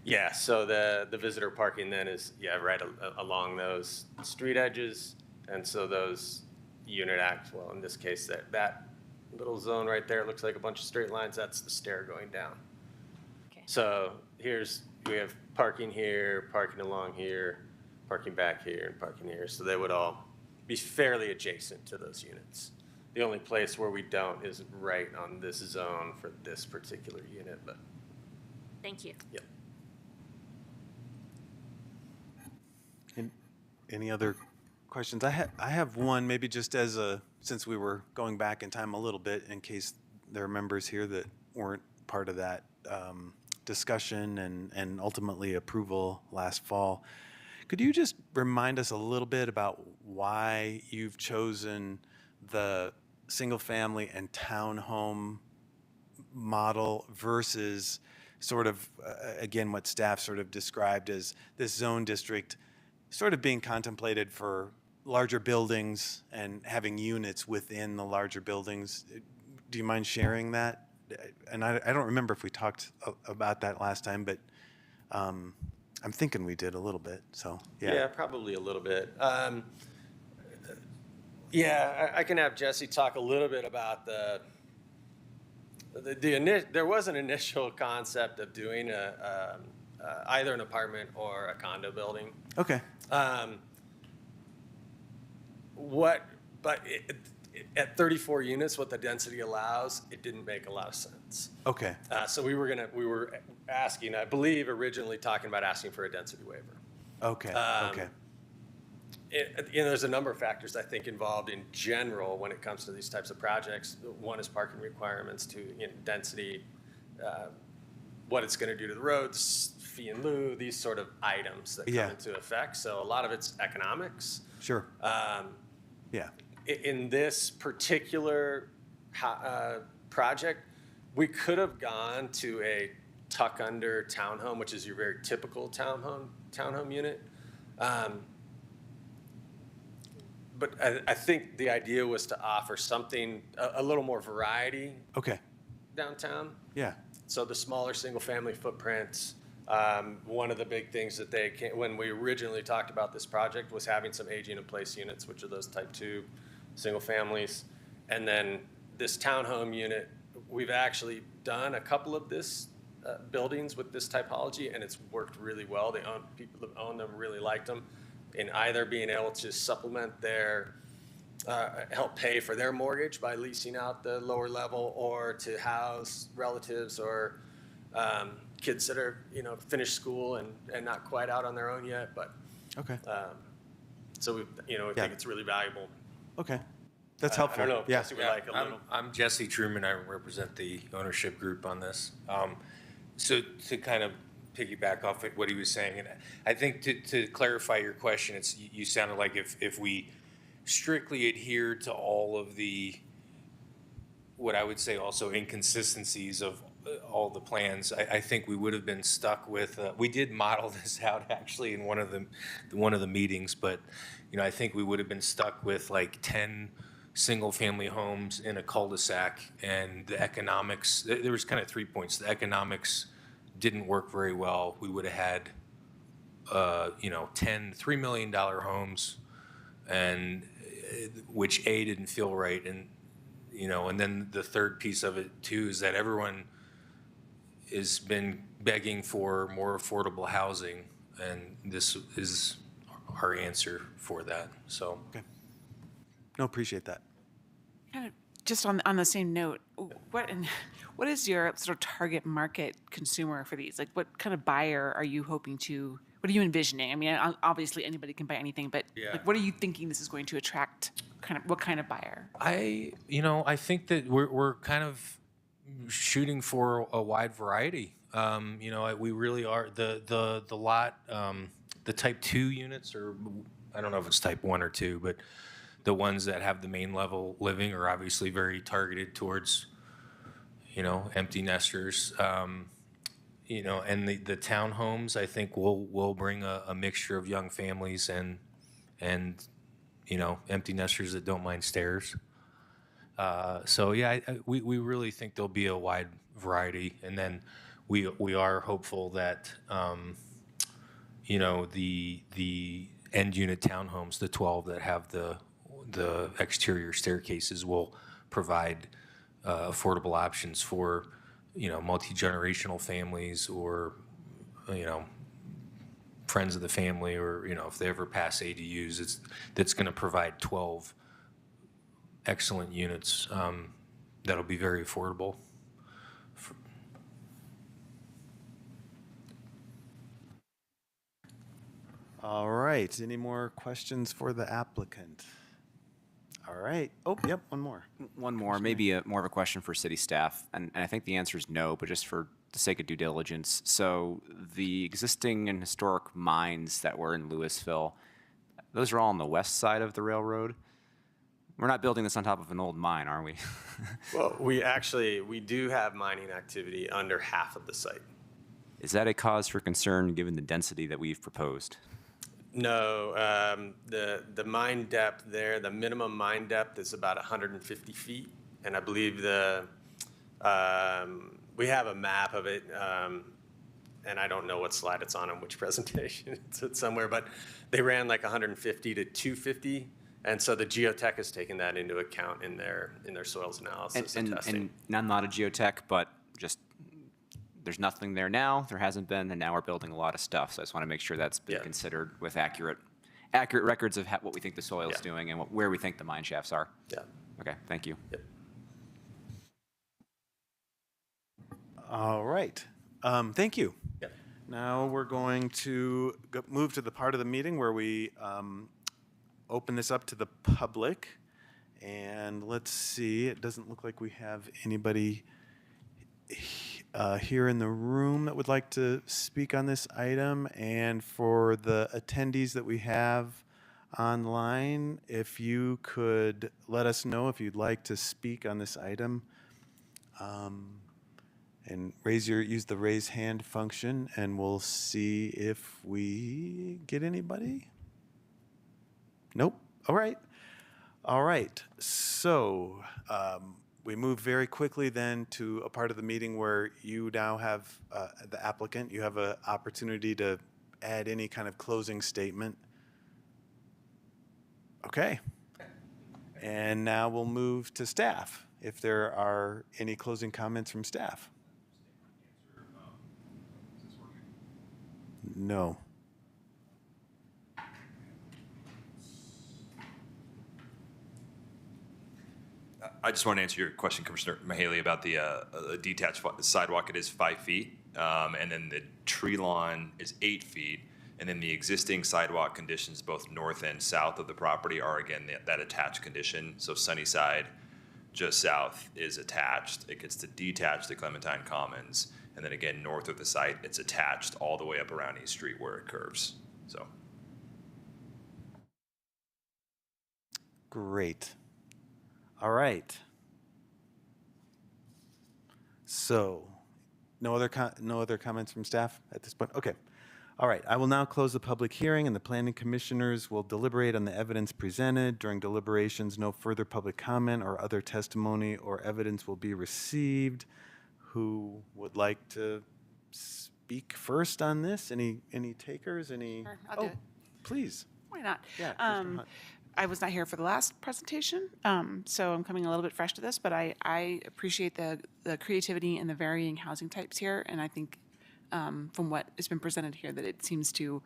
Yeah, so the visitor parking then is, right along those street edges. And so those well, in this case, that little zone right there looks like a bunch of straight lines. That's the stair going down. Okay. So we have parking here, parking along here, parking back here, and parking here. So they would all be fairly adjacent to those units. The only place where we don't is right on this zone for this particular unit, but. Thank you. Yep. Any other questions? I have one, maybe just since we were going back in time a little bit, in case there are members here that weren't part of that discussion and ultimately approval last fall. Could you just remind us a little bit about why you've chosen the single-family and townhome model versus sort of, again, what staff sort of described as this zone district sort of being contemplated for larger buildings and having units within the larger buildings? Do you mind sharing that? And I don't remember if we talked about that last time, but I'm thinking we did a little bit, so, yeah. Yeah, probably a little bit. I can have Jesse talk a little bit about there was an initial concept of doing either an apartment or a condo building. Okay. But at 34 units, what the density allows, it didn't make a lot of sense. Okay, So we were asking, I believe originally talking about asking for a density waiver. okay, okay. There's a number of factors I think involved in general when it comes to these types of projects. One is parking requirements, to density, what it's going to do to the roads, fee and lieu, these sort of items that come Yeah. into effect. So a lot of it's economics. Sure. Yeah, In this particular project, we could have gone to a tuck under townhome, which is your very typical townhome unit. But I think the idea was to offer something, a little more variety okay, downtown. yeah, So the smaller single-family footprints, one of the big things that when we originally talked about this project was having some aging-in-place units, which are those type 2 single families. And then this townhome unit, we've actually done a couple of this buildings with this typology, and it's worked really well. People that own them really liked them, in either being able to supplement their, help pay for their mortgage by leasing out the lower level, or to house relatives or kids that are, finished school and not quite out on their own yet. But okay, so we, Yeah. think it's really valuable. okay. That's I helpful. don't know if Yeah, Jesse would like a little. I'm Jesse Truman. I represent the ownership group on this. So to kind of piggyback off of what he was saying, and I think to clarify your question, you sounded like if we strictly adhered to all of the, what I would say also inconsistencies of all the plans, I think we would have been stuck with, we did model this out actually in one of the meetings, but I think we would have been stuck with like 10 single-family homes in a cul-de-sac, and the economics, there was kind of 3 points. The economics didn't work very well. We would have had, 10 $3 million homes, and which didn't feel right. And, and then the third piece of it too is that everyone has been begging for more affordable housing, and this is our answer for that. So. okay. No, appreciate that. Kind of just on the same note, what is your sort of target market consumer for these? Like, what kind of buyer are you hoping to? What are you envisioning? I mean, obviously anybody can buy anything, but like, what are you thinking this is going to attract? What kind of buyer? I think that we're kind of shooting for a wide variety. We really are the lot, the type 2 units, or I don't know if it's type 1 or 2, but the ones that have the main level living are obviously very targeted towards, empty nesters. And the townhomes, I think will bring a mixture of young families and empty nesters that don't mind stairs. So yeah, we really think there'll be a wide variety, and then we are hopeful that the end unit townhomes, the 12 that have the exterior staircases, will provide affordable options for multi-generational families, or friends of the family, or if they ever pass ADUs, that's going to provide 12 excellent units that'll be very affordable. All right, any more questions for the applicant? All right, oh, yep, one more. One more, maybe more of a question for city staff, and I think the answer is no, but just for the sake of due diligence. So the existing and historic mines that were in Louisville, those are all on the west side of the railroad. We're not building this on top of an old mine, are we? Well, we do have mining activity under half of the site. Is that a cause for concern given the density that we've proposed? No, the mine depth there, the minimum mine depth is about 150 feet. And I believe we have a map of it, and I don't know what slide it's on which presentation. It's somewhere, but they ran like 150 to 250. And so the geotech has taken that into account in their soils analysis and testing. And I'm not a geotech, but just there's nothing there now, there hasn't been, and now we're building a lot of stuff. So I just want to make sure that's been considered with accurate records of what we think the soil's doing and where we think the mine shafts are. Yeah. Okay, thank you. All right. Thank you. Yep. Now we're going to move to the part of the meeting where we open this up to the public. And let's see, it doesn't look like we have anybody here in the room that would like to speak on this item. And for the attendees that we have online, if you could let us know if you'd like to speak on this item. And use the raise hand function, and we'll see if we get anybody. Nope. All right. All right. So we move very quickly then to a part of the meeting where you now have the applicant. You have an opportunity to add any kind of closing statement. Okay. And now we'll move to staff, if there are any closing comments from staff. No. I just want to answer your question, Commissioner Mahaley, about the detached sidewalk. It is 5 feet, and then the tree lawn is 8 feet, and then the existing sidewalk conditions, both north and south of the property, are again that attached condition. So Sunnyside, just south, is attached. It gets to detach to Clementine Commons, and then again north of the site, it's attached all the way up around East Street where it curves. So. Great. All right. So, no other comments from staff at this point? Okay. All right. I will now close the public hearing, and the planning commissioners will deliberate on the evidence presented. During deliberations, no further public comment or other testimony or evidence will be received. Who would like to speak first on this? Any takers? Any? Sure, I'll do it. Please. Why not? Yeah. Commissioner Hunt. I was not here for the last presentation, so I'm coming a little bit fresh to this, but I appreciate the creativity and the varying housing types here, and I think from what has been presented here that it seems to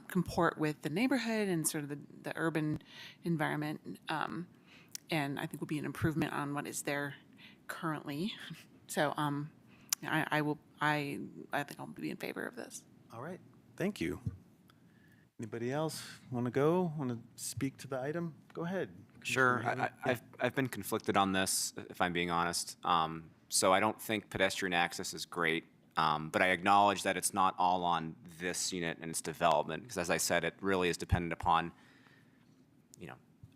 comport with the neighborhood and sort of the urban environment, and I think will be an improvement on what is there currently. So I think I'll be in favor of this. All right. Thank you. Anybody else want to go? Want to speak to the item? Go ahead. Sure. Commissioner Haley. I've been conflicted on this, if I'm being honest. So I don't think pedestrian access is great, but I acknowledge that it's not all on this unit and its development, because as I said, it really is dependent upon,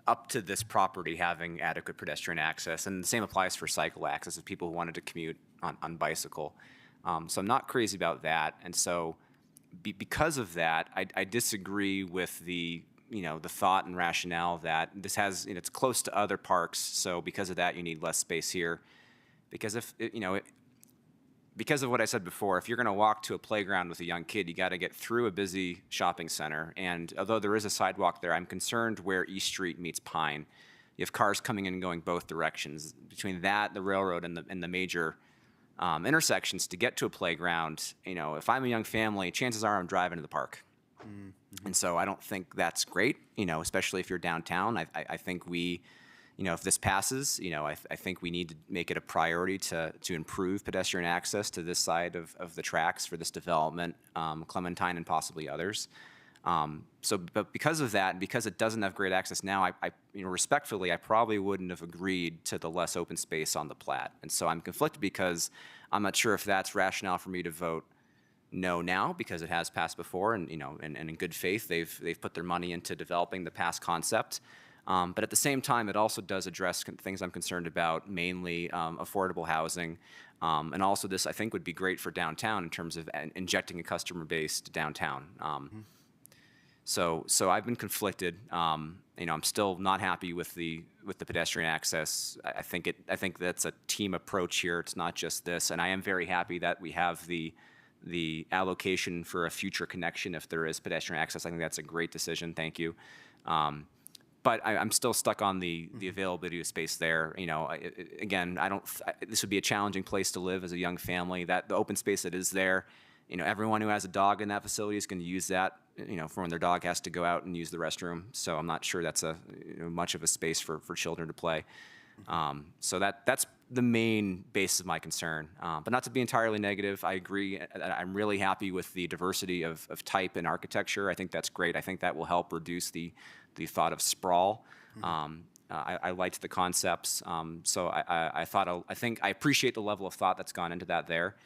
up to this property having adequate pedestrian access, and the same applies for cycle access if people who wanted to commute on bicycle. So I'm not crazy about that, and so because of that, I disagree with the thought and rationale that this has, it's close to other parks, so because of that, you need less space here. Because because of what I said before, if you're going to walk to a playground with a young kid, you got to get through a busy shopping center. And although there is a sidewalk there, I'm concerned where East Street meets Pine. You have cars coming in and going both directions. Between that, the railroad, and the major intersections to get to a playground, if I'm a young family, chances are I'm driving to the park. Mm-hmm. And so I don't think that's great, especially if you're downtown. I think we, if this passes, I think we need to make it a priority to improve pedestrian access to this side of the tracks for this development, Clementine and possibly others. But because of that, and because it doesn't have great access now, I respectfully, I probably wouldn't have agreed to the less open space on the plat. And so I'm conflicted because I'm not sure if that's rationale for me to vote no now, because it has passed before, and and in good faith they've put their money into developing the past concept. But at the same time, it also does address things I'm concerned about, mainly affordable housing. And also this, I think, would be great for downtown in terms of injecting a customer base to downtown. So I've been conflicted. I'm still not happy with the pedestrian access. I think that's a team approach here. It's not just this. And I am very happy that we have the allocation for a future connection if there is pedestrian access. I think that's a great decision. Thank you. But I'm still stuck on the availability of space there. Again, this would be a challenging place to live as a young family. That the open space that is there, everyone who has a dog in that facility is going to use that, for when their dog has to go out and use the restroom. So I'm not sure that's much of a space for children to play. So that's the main base of my concern. But not to be entirely negative, I agree. I'm really happy with the diversity of type and architecture. I think that's great. I think that will help reduce the thought of sprawl. I liked the concepts. So I appreciate the level of thought that's gone into that there.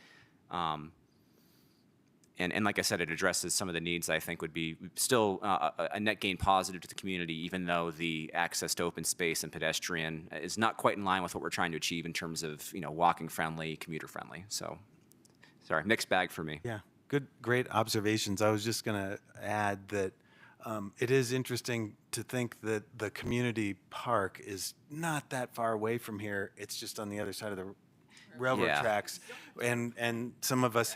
And like I said, it addresses some of the needs I think would be still a net gain positive to the community, even though the access to open space and pedestrian is not quite in line with what we're trying to achieve in terms of, walking friendly, commuter friendly. So, sorry, mixed bag for me. Yeah, great observations. I was just going to add that it is interesting to think that the community park is not that far away from here. It's just on the other side of the railroad Yeah. tracks, and some of us,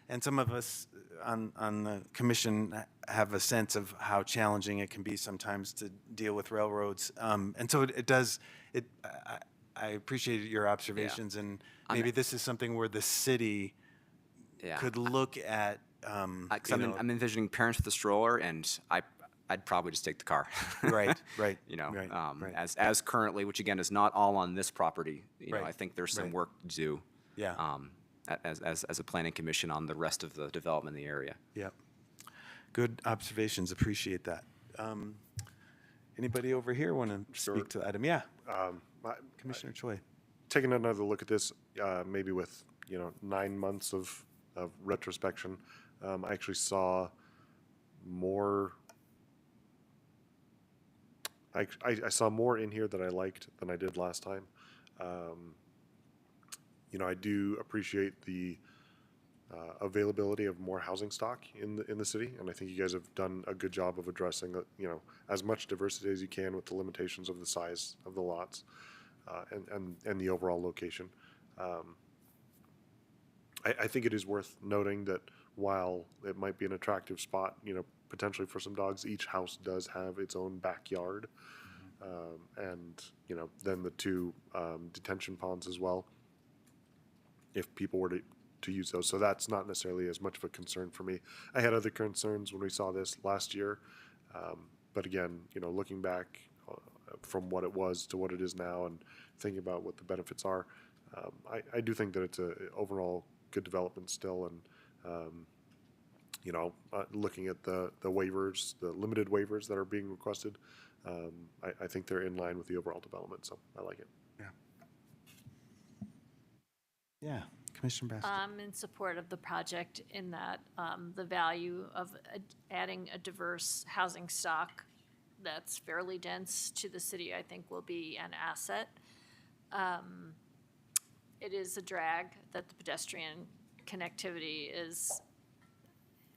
and some of us on the commission have a sense of how challenging it can be sometimes to deal with railroads, and so it does. I appreciate your observations, and maybe this is something where the city could look at. 'Cause I'm envisioning parents with a stroller, and I'd probably just take the car. Right. Right. As currently, which again is not all on this property. Right. I think there's some Right. work to do. Yeah. As a planning commission on the rest of the development in the area. Yep. Good observations. Appreciate that. Anybody over here want to speak to the item? Yeah. Commissioner Choi. Taking another look at this, maybe with 9 months of retrospection, I actually saw more. I saw more in here that I liked than I did last time. I do appreciate the availability of more housing stock in the city, and I think you guys have done a good job of addressing as much diversity as you can with the limitations of the size of the lots and the overall location. I think it is worth noting that while it might be an attractive spot, potentially for some dogs, each house does have its own backyard, and then the 2 detention ponds as well, if people were to use those. So that's not necessarily as much of a concern for me. I had other concerns when we saw this last year, but again, looking back from what it was to what it is now and thinking about what the benefits are, I do think that it's a overall good development still, and looking at the waivers, the limited waivers that are being requested, I think they're in line with the overall development, so I like it. Yeah. Commissioner Bass. I'm in support of the project in that the value of adding a diverse housing stock that's fairly dense to the city, I think, will be an asset. It is a drag that the pedestrian connectivity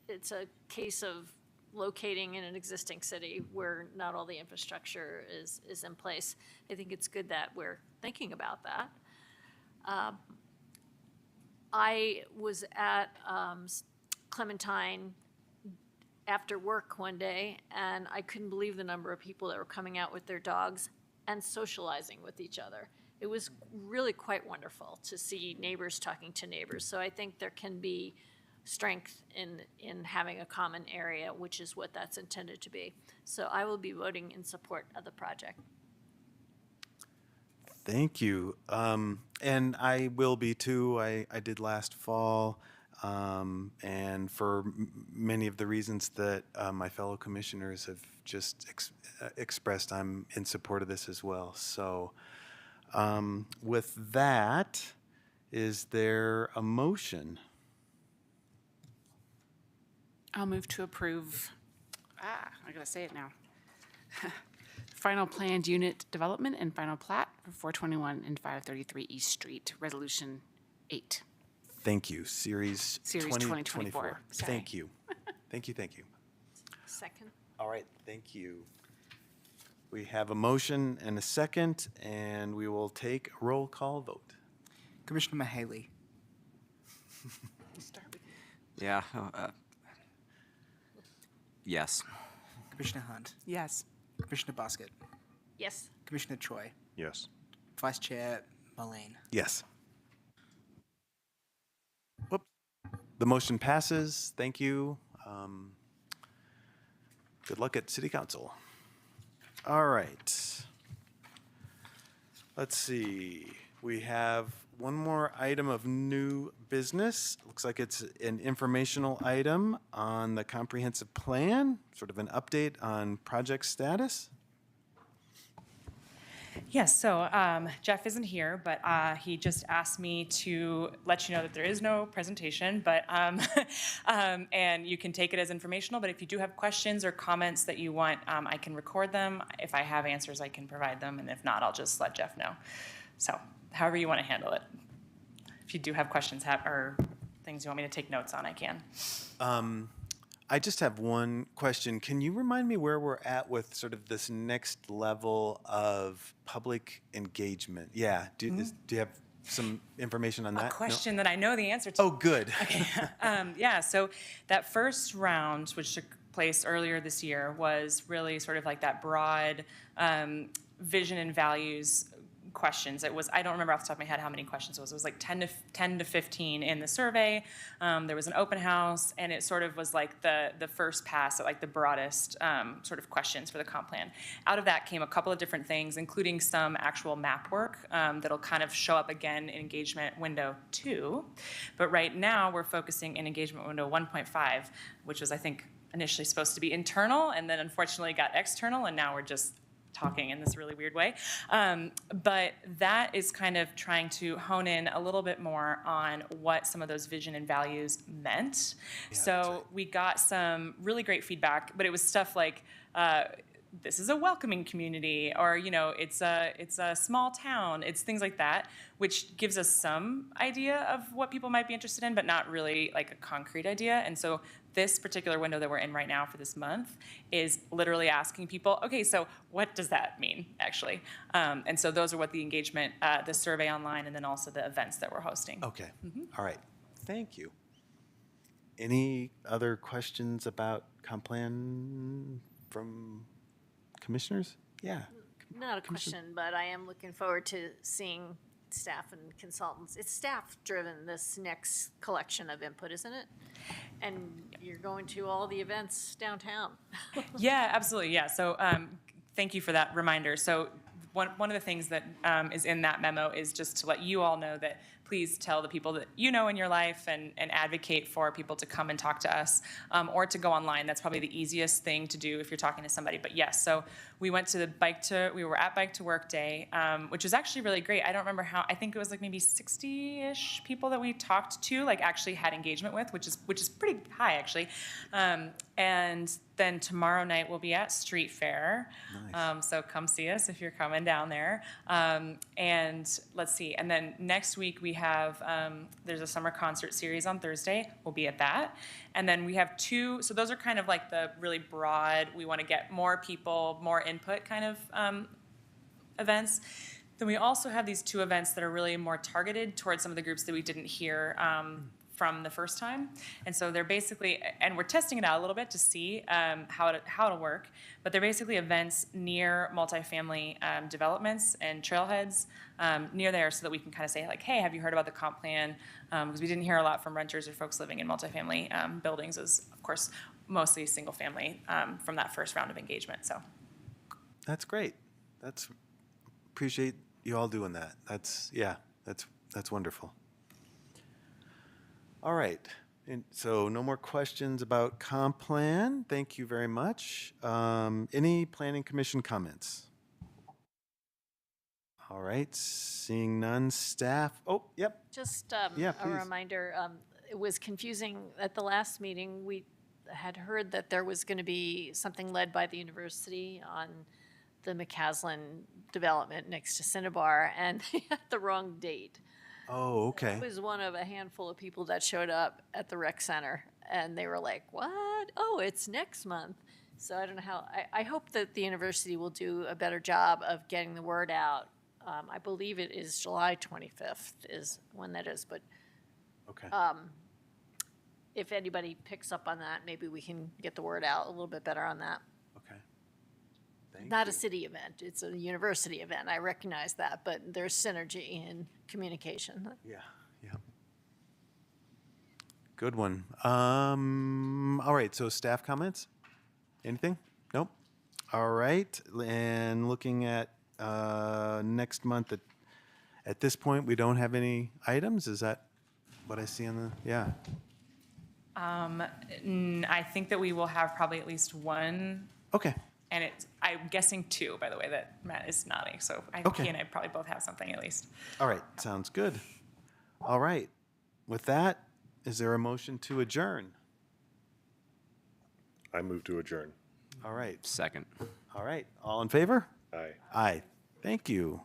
it's a case of locating in an existing city where not all the infrastructure is in place. I think it's good that we're thinking about that. I was at Clementine after work one day, and I couldn't believe the number of people that were coming out with their dogs and socializing with each other. It was really quite wonderful to see neighbors talking to neighbors. So I think there can be strength in having a common area, which is what that's intended to be. So I will be voting in support of the project. Thank you. And I will be too. I did last fall. And for many of the reasons that my fellow commissioners have just expressed, I'm in support of this as well. So with that, is there a motion? I'll move to approve. I gotta say it now. Final planned unit development and final plat for 421 and 533 East Street, Resolution 8. Thank you. Series 2024. Sorry. Thank you. Thank you. Second. All right. Thank you. We have a motion and a second, and we will take a roll call vote. Commissioner Mahaley. Yeah. Yes. Commissioner Hunt. Yes. Commissioner Bosket. Yes. Commissioner Choi. Yes. Vice Chair Mullane. Yes. Whoops. The The motion passes. Thank you. Good luck at City Council. All right. Let's see. We have one more item of new business. Looks like it's an informational item on the comprehensive plan, sort of an update on project status. Yes, so Jeff isn't here, but he just asked me to let you know that there is no presentation, but and you can take it as informational. But if you do have questions or comments that you want, I can record them. If I have answers, I can provide them, and if not, I'll just let Jeff know. So however you want to handle it. If you do have questions or things you want me to take notes on, I can. I just have one question. Can you remind me where we're at with sort of this next level of public engagement? Yeah. Do you have some information on that? A question that I know the answer to. Oh, good. Okay. Yeah, so that first round, which took place earlier this year, was really sort of like that broad vision and values questions. It was, I don't remember off the top of my head how many questions it was. It was like 10 to 15 in the survey. There was an open house, and it sort of was like the first pass at like the broadest sort of questions for the comp plan. Out of that came a couple of different things, including some actual map work that'll kind of show up again in engagement window 2. But right now we're focusing in engagement window 1.5, which was, I think, initially supposed to be internal, and then unfortunately got external, and now we're just talking in this really weird way. But that is kind of trying to hone in a little bit more on what some of those vision and values meant. Yeah, so we got some really great feedback, but it was stuff like, this is a welcoming community, or, you know, it's a small town. It's things like that, which gives us some idea of what people might be interested in, but not really like a concrete idea. And so this particular window that we're in right now for this month is literally asking people, okay, so what does that mean, actually? And so those are what the engagement, the survey online, and then also the events that we're hosting. Okay. All right. Thank you. Any other questions about comp plan from commissioners? Yeah. Not a question, but I am looking forward to seeing staff and consultants. It's staff-driven, this next collection of input, isn't it? And you're going to all the events downtown. Yeah, absolutely. Yeah. So thank you for that reminder. So one of the things that is in that memo is just to let you all know that please tell the people that you know in your life and advocate for people to come and talk to us or to go online. That's probably the easiest thing to do if you're talking to somebody. But yes, so we went to we were at Bike to Work Day, which was actually really great. I don't remember how, I think it was like maybe 60-ish people that we talked to, like actually had engagement with, which is pretty high actually. And then tomorrow night we'll be at Street Fair. Nice. So come see us if you're coming down there. And let's see, and then next week we have, there's a summer concert series on Thursday. We'll be at that. And then we have 2, so those are kind of like the really broad, we want to get more people, more input kind of events. Then we also have these 2 events that are really more targeted towards some of the groups that we didn't hear from the first time. And so they're basically, and we're testing it out a little bit to see how it'll work, but they're basically events near multifamily developments and trailheads near there, so that we can kind of say like, hey, have you heard about the comp plan? Because we didn't hear a lot from renters or folks living in multifamily buildings, as of course mostly single family from that first round of engagement. So That's great. Appreciate you all doing that. That's wonderful. All right. And so no more questions about comp plan. Thank you very much. Any planning commission comments? All right. Seeing none. Staff. Oh, yep. Just Yeah, a please. reminder, it was confusing at the last meeting. We had heard that there was going to be something led by the university on the McCaslin development next to Cinnabar, and they had the wrong date. Oh, okay. I was one of a handful of people that showed up at the rec center, and they were like, what? Oh, it's next month. So I don't know how, I hope that the university will do a better job of getting the word out. I believe it is July 25th is when that is, but Okay. if anybody picks up on that, maybe we can get the word out a little bit better on that. Okay. Thank Not you. a city event, it's a university event, I recognize that, but there's synergy in communication. Yeah. Good one. All right, so staff comments? Anything? Nope. All right, and looking at next month, at this point, we don't have any items? Is that what I see on the, yeah. I think that we will have probably at least one, Okay, and I'm guessing two, by the way, that Matt is nodding. So I think Okay. he and I probably both have something at least. all right, sounds good. All right, with that, is there a motion to adjourn? I move to adjourn. All right, Second. all right, all in favor? Aye. Aye, thank you.